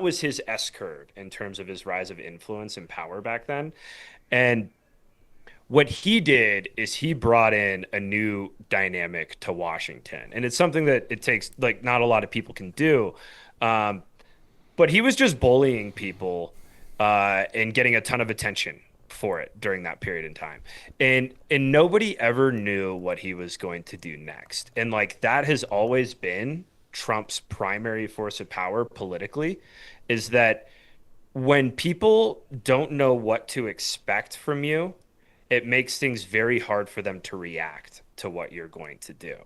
was his S-curve in terms of his rise of influence and power back then. And what he did is he brought in a new dynamic to Washington. And it's something that it takes, like, not a lot of people can do. But he was just bullying people and getting a ton of attention for it during that period in time. And nobody ever knew what he was going to do next. And like that has always been Trump's primary force of power politically, is that when people don't know what to expect from you, it makes things very hard for them to react to what you're going to do.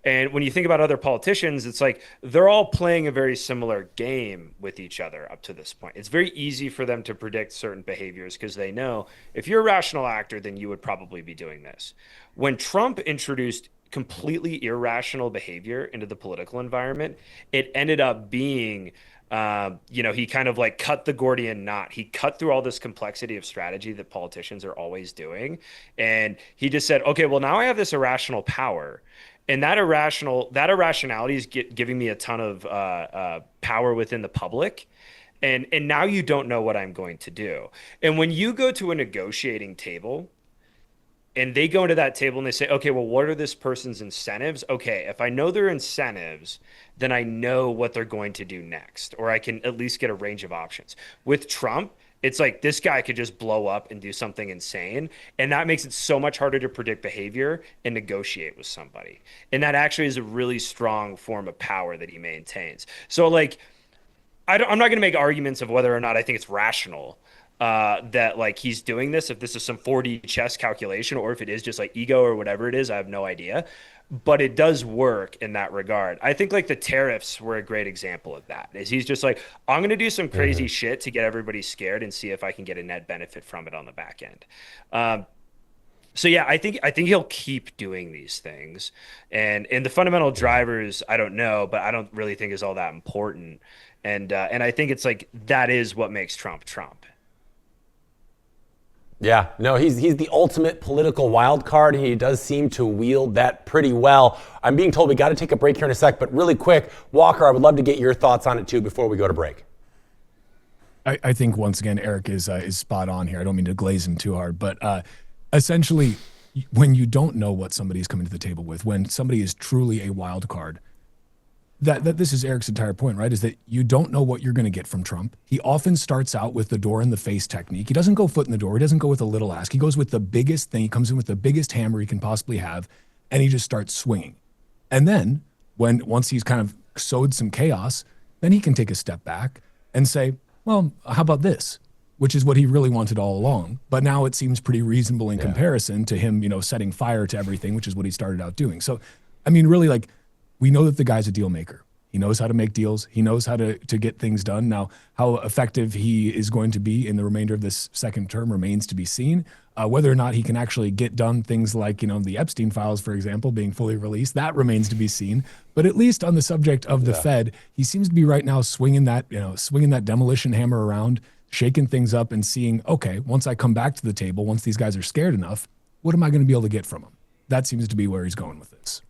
And when you think about other politicians, it's like they're all playing a very similar game with each other up to this point. It's very easy for them to predict certain behaviors because they know if you're a rational actor, then you would probably be doing this. When Trump introduced completely irrational behavior into the political environment, it ended up being he kind of like cut the Gordian knot. He cut through all this complexity of strategy that politicians are always doing. And he just said, okay, well, now I have this irrational power. And that irrationality is giving me a ton of power within the public. And now you don't know what I'm going to do. And when you go to a negotiating table, and they go into that table and they say, okay, well, what are this person's incentives? Okay, if I know their incentives, then I know what they're going to do next, or I can at least get a range of options. With Trump, it's like this guy could just blow up and do something insane. And that makes it so much harder to predict behavior and negotiate with somebody. And that actually is a really strong form of power that he maintains. So like, I'm not going to make arguments of whether or not I think it's rational that like he's doing this, if this is some 4D chess calculation, or if it is just like ego or whatever it is, I have no idea. But it does work in that regard. I think like the tariffs were a great example of that. Is he's just like, I'm going to do some crazy shit to get everybody scared and see if I can get a net benefit from it on the back end. So yeah, I think he'll keep doing these things, and the fundamental drivers, I don't know, but I don't really think is all that important. And I think it's like that is what makes Trump Trump. Yeah, no, he's the ultimate political wild card. He does seem to wield that pretty well. I'm being told we got to take a break here in a sec, but really quick, Walker, I would love to get your thoughts on it too before we go to break. I think once again, Eric is spot on here. I don't mean to glaze him too hard, but essentially, when you don't know what somebody's coming to the table with, when somebody is truly a wild card, that this is Eric's entire point, right? Is that you don't know what you're going to get from Trump. He often starts out with the door in the face technique. He doesn't go foot in the door. He doesn't go with a little ask. He goes with the biggest thing. He comes in with the biggest hammer he can possibly have, and he just starts swinging. And then once he's kind of sowed some chaos, then he can take a step back and say, well, how about this? Which is what he really wanted all along. But now it seems pretty reasonable in comparison to him, setting fire to everything, which is what he started out doing. So, I mean, really, like, we know that the guy's a deal maker. He knows how to make deals. He knows how to get things done. Now, how effective he is going to be in the remainder of this second term remains to be seen. Whether or not he can actually get done things like, the Epstein files, for example, being fully released, that remains to be seen. But at least on the subject of the Fed, he seems to be right now swinging that demolition hammer around, shaking things up and seeing, okay, once I come back to the table, once these guys are scared enough, what am I going to be able to get from them? That seems to be where he's going with this.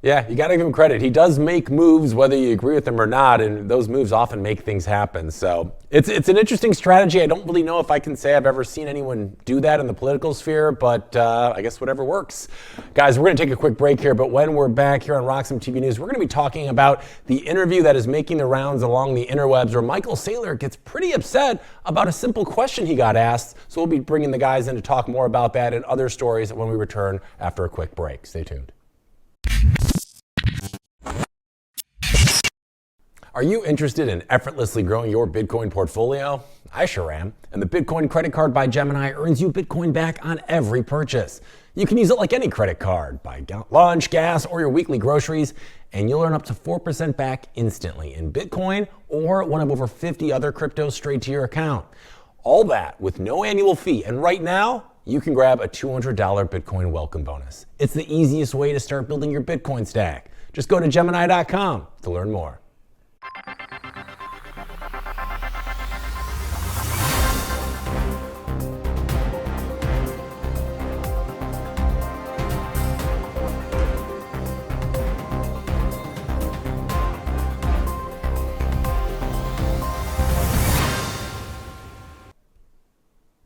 Yeah, you got to give him credit. He does make moves, whether you agree with them or not, and those moves often make things happen. So it's an interesting strategy. I don't really know if I can say I've ever seen anyone do that in the political sphere, but I guess whatever works. Guys, we're going to take a quick break here, but when we're back here on RoxomTV News, we're going to be talking about the interview that is making the rounds along the interwebs, where Michael Saylor gets pretty upset about a simple question he got asked. So we'll be bringing the guys in to talk more about that and other stories when we return after a quick break. Stay tuned. Are you interested in effortlessly growing your Bitcoin portfolio? I sure am. And the Bitcoin credit card by Gemini earns you Bitcoin back on every purchase. You can use it like any credit card, buy lunch, gas, or your weekly groceries, and you'll earn up to 4% back instantly in Bitcoin or one of over 50 other cryptos straight to your account. All that with no annual fee. And right now, you can grab a $200 Bitcoin welcome bonus. It's the easiest way to start building your Bitcoin stack. Just go to Gemini.com to learn more.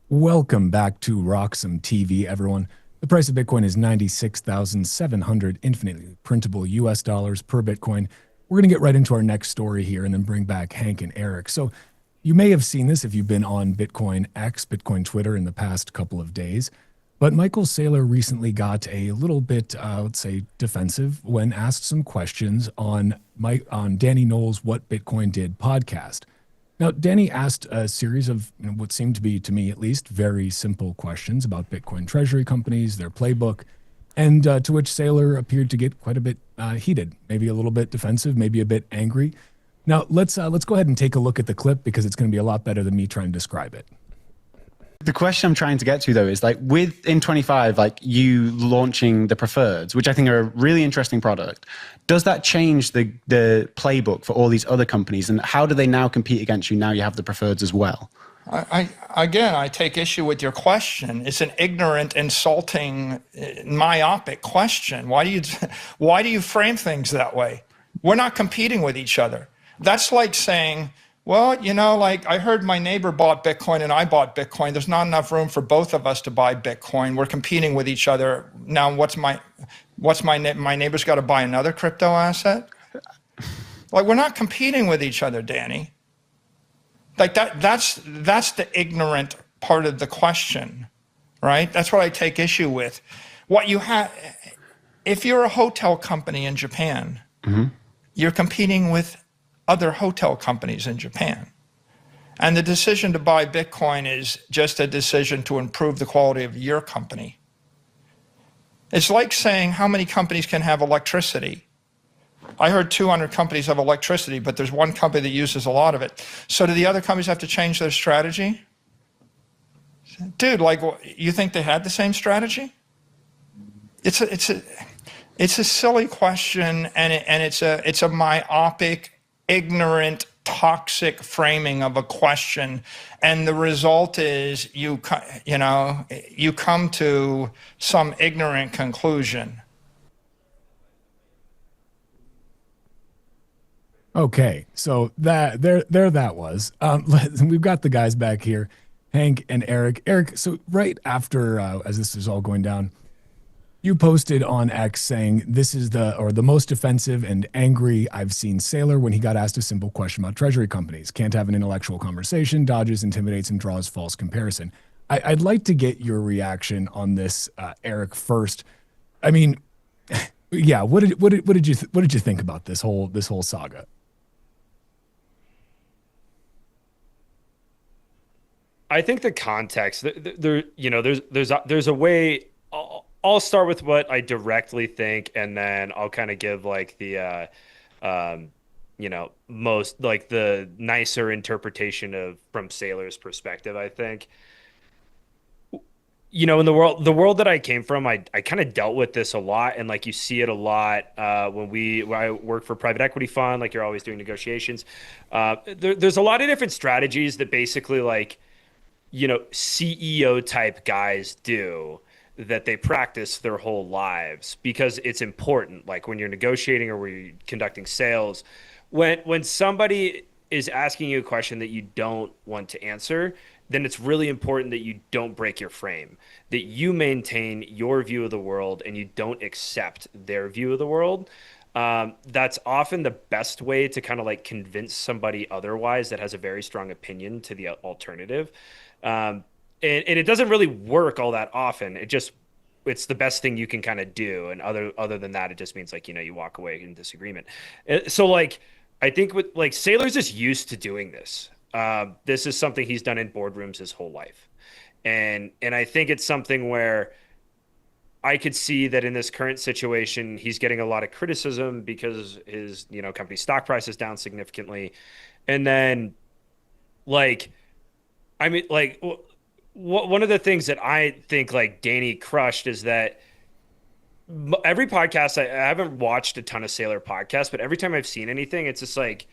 Welcome back to RoxomTV, everyone. The price of Bitcoin is 96,700 infinitely printable US dollars per Bitcoin. We're going to get right into our next story here and then bring back Hank and Eric. So you may have seen this if you've been on Bitcoin X, Bitcoin Twitter in the past couple of days. But Michael Saylor recently got a little bit, let's say, defensive when asked some questions on Danny Knowles' What Bitcoin Did podcast. Now, Danny asked a series of what seemed to be, to me at least, very simple questions about Bitcoin treasury companies, their playbook, and to which Saylor appeared to get quite a bit heated, maybe a little bit defensive, maybe a bit angry. Now, let's go ahead and take a look at the clip because it's going to be a lot better than me trying to describe it. The question I'm trying to get to, though, is like in 25, like you launching the preferreds, which I think are a really interesting product. Does that change the playbook for all these other companies? And how do they now compete against you now you have the preferreds as well? I take issue with your question. It's an ignorant, insulting, myopic question. Why do you frame things that way? We're not competing with each other. That's like saying, well, I heard my neighbor bought Bitcoin and I bought Bitcoin. There's not enough room for both of us to buy Bitcoin. We're competing with each other. Now, my neighbor's got to buy another crypto asset? Like, we're not competing with each other, Danny. Like that's the ignorant part of the question, right? That's what I take issue with. What you have, if you're a hotel company in Japan, you're competing with other hotel companies in Japan. And the decision to buy Bitcoin is just a decision to improve the quality of your company. It's like saying how many companies can have electricity. I heard 200 companies have electricity, but there's one company that uses a lot of it. So do the other companies have to change their strategy? Dude, like, you think they had the same strategy? It's a silly question, and it's a myopic, ignorant, toxic framing of a question, and the result is you come to some ignorant conclusion. Okay, so there that was. We've got the guys back here, Hank and Eric. Eric, so right after, as this is all going down, You posted on X saying this is the most defensive and angry I've seen Saylor when he got asked a simple question about treasury companies. Can't have an intellectual conversation, dodges, intimidates, and draws false comparison. I'd like to get your reaction on this, Eric, first. I mean, yeah, what did you think about this whole saga? I think the context there, there's a way. I'll start with what I directly think, and then I'll kind of give like the, most like the nicer interpretation of from Saylor's perspective. I think, in the world that I came from, I kind of dealt with this a lot, and like you see it a lot when I work for a private equity fund. Like you're always doing negotiations. There's a lot of different strategies that basically like, CEO type guys do that they practice their whole lives because it's important. Like when you're negotiating or when you're conducting sales, when somebody is asking you a question that you don't want to answer, then it's really important that you don't break your frame, that you maintain your view of the world and you don't accept their view of the world. That's often the best way to kind of like convince somebody otherwise that has a very strong opinion to the alternative. And it doesn't really work all that often. It's the best thing you can kind of do. And other than that, it just means like, you walk away in disagreement. So like, I think with like Saylor's just used to doing this. This is something he's done in boardrooms his whole life. And I think it's something where I could see that in this current situation, he's getting a lot of criticism because his, company stock price is down significantly. And then like, I mean, like one of the things that I think like Danny crushed is that every podcast, I haven't watched a ton of Saylor podcasts, but every time I've seen anything, it's just like,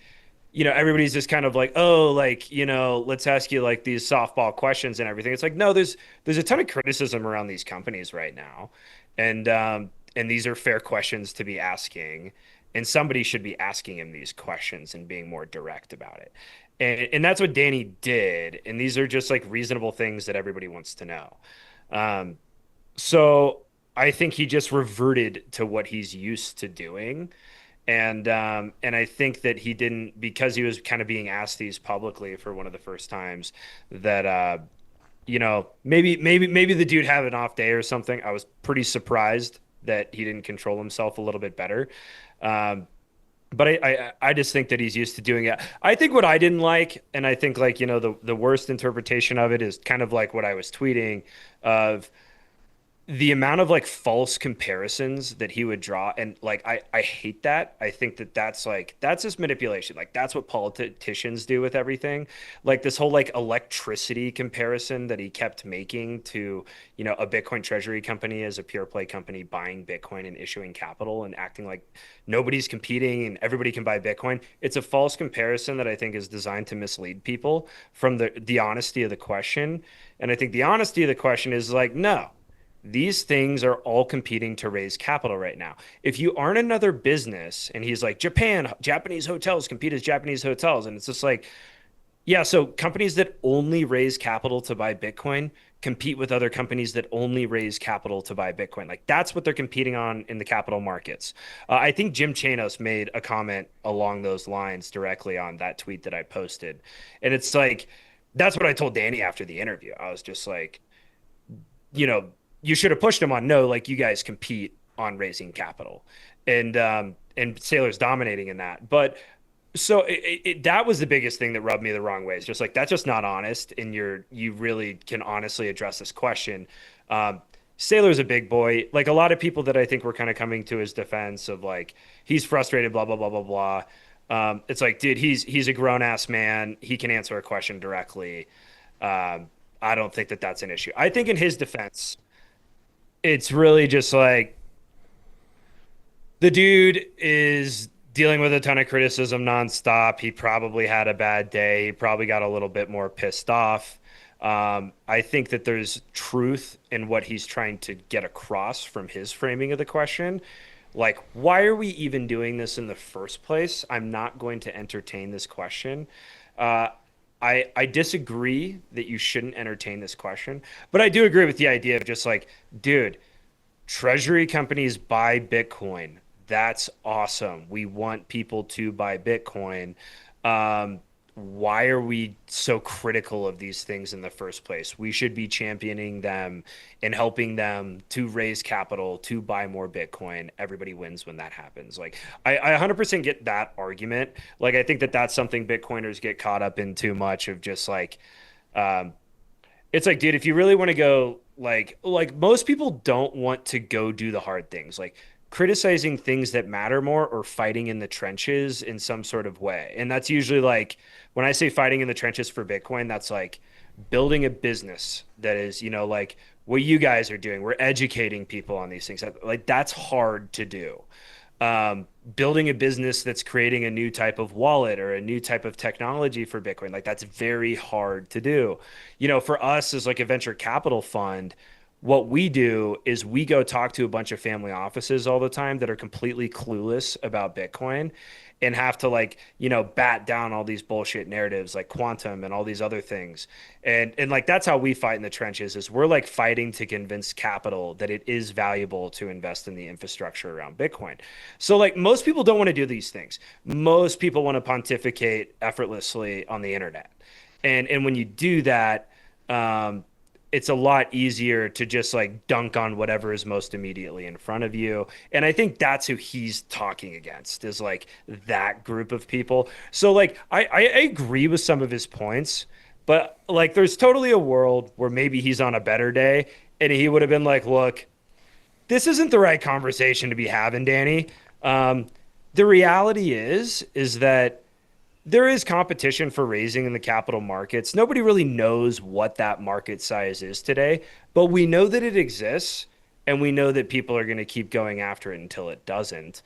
everybody's just kind of like, oh, like, let's ask you like these softball questions and everything. It's like, no, there's a ton of criticism around these companies right now. And these are fair questions to be asking. And somebody should be asking him these questions and being more direct about it. And that's what Danny did. And these are just like reasonable things that everybody wants to know. So I think he just reverted to what he's used to doing. And I think that he didn't, because he was kind of being asked these publicly for one of the first times that, maybe the dude had an off day or something. I was pretty surprised that he didn't control himself a little bit better. But I just think that he's used to doing it. I think what I didn't like, and I think like, the worst interpretation of it is kind of like what I was tweeting of the amount of like false comparisons that he would draw. And like, I hate that. I think that that's just manipulation. Like that's what politicians do with everything. Like this whole like electricity comparison that he kept making to, a Bitcoin treasury company as a pure play company buying Bitcoin and issuing capital and acting like nobody's competing and everybody can buy Bitcoin. It's a false comparison that I think is designed to mislead people from the honesty of the question. And I think the honesty of the question is like, no. These things are all competing to raise capital right now. If you aren't another business, and he's like, Japanese hotels compete as Japanese hotels. And it's just like, yeah, so companies that only raise capital to buy Bitcoin compete with other companies that only raise capital to buy Bitcoin. Like that's what they're competing on in the capital markets. I think Jim Chanos made a comment along those lines directly on that tweet that I posted. And it's like, that's what I told Danny after the interview. I was just like, you should have pushed him on no, like you guys compete on raising capital, and Saylor's dominating in that. But so that was the biggest thing that rubbed me the wrong way. It's just like that's just not honest, and you really can honestly address this question. Saylor's a big boy. Like a lot of people that I think were kind of coming to his defense of like he's frustrated, blah blah blah blah blah. It's like, dude, he's a grown ass man. He can answer a question directly. I don't think that that's an issue. I think in his defense, it's really just like the dude is dealing with a ton of criticism nonstop. He probably had a bad day. He probably got a little bit more pissed off. I think that there's truth in what he's trying to get across from his framing of the question. Like, why are we even doing this in the first place? I'm not going to entertain this question. I disagree that you shouldn't entertain this question, but I do agree with the idea of just like, dude, Treasury companies buy Bitcoin. That's awesome. We want people to buy Bitcoin. Why are we so critical of these things in the first place? We should be championing them and helping them to raise capital to buy more Bitcoin. Everybody wins when that happens. Like I 100% get that argument. Like I think that that's something Bitcoiners get caught up in too much of just like, it's like, dude, if you really want to go like most people don't want to go do the hard things. Like criticizing things that matter more or fighting in the trenches in some sort of way. And that's usually like when I say fighting in the trenches for Bitcoin, that's like building a business that is, you know, like what you guys are doing. We're educating people on these things. Like that's hard to do. Building a business that's creating a new type of wallet or a new type of technology for Bitcoin, like that's very hard to do. You know, for us as like a venture capital fund, what we do is we go talk to a bunch of family offices all the time that are completely clueless about Bitcoin and have to like, you know, bat down all these bullshit narratives like quantum and all these other things. And like, that's how we fight in the trenches is we're like fighting to convince capital that it is valuable to invest in the infrastructure around Bitcoin. So like most people don't want to do these things. Most people want to pontificate effortlessly on the internet. And when you do that, it's a lot easier to just like dunk on whatever is most immediately in front of you. And I think that's who he's talking against is like that group of people. So like, I agree with some of his points, but like there's totally a world where maybe he's on a better day and he would have been like, look, this isn't the right conversation to be having, Danny. The reality is that there is competition for raising in the capital markets. Nobody really knows what that market size is today, but we know that it exists and we know that people are going to keep going after it until it doesn't.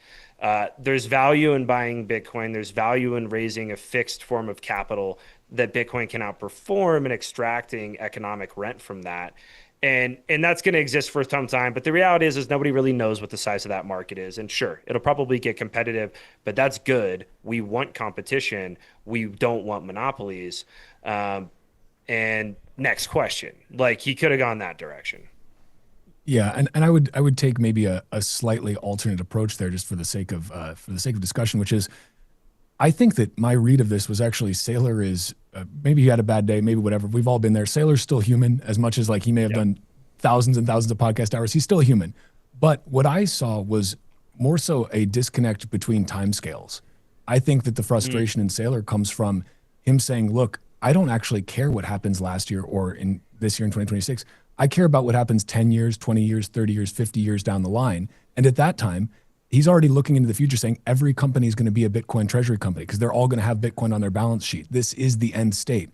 There's value in buying Bitcoin. There's value in raising a fixed form of capital that Bitcoin can outperform and extracting economic rent from that. And that's going to exist for some time. But the reality is nobody really knows what the size of that market is. And sure, it'll probably get competitive, but that's good. We want competition. We don't want monopolies. And next question, like he could have gone that direction. Yeah, and I would take maybe a slightly alternate approach there, just for the sake of discussion, which is, I think that my read of this was actually Saylor is maybe he had a bad day, maybe whatever. We've all been there. Saylor's still human, as much as like he may have done thousands and thousands of podcast hours. He's still human. But what I saw was more so a disconnect between timescales. I think that the frustration in Saylor comes from him saying, "Look, I don't actually care what happens last year or in this year in 2026. I care about what happens 10 years, 20 years, 30 years, 50 years down the line." And at that time, he's already looking into the future saying every company is going to be a Bitcoin treasury company because they're all going to have Bitcoin on their balance sheet. This is the end state.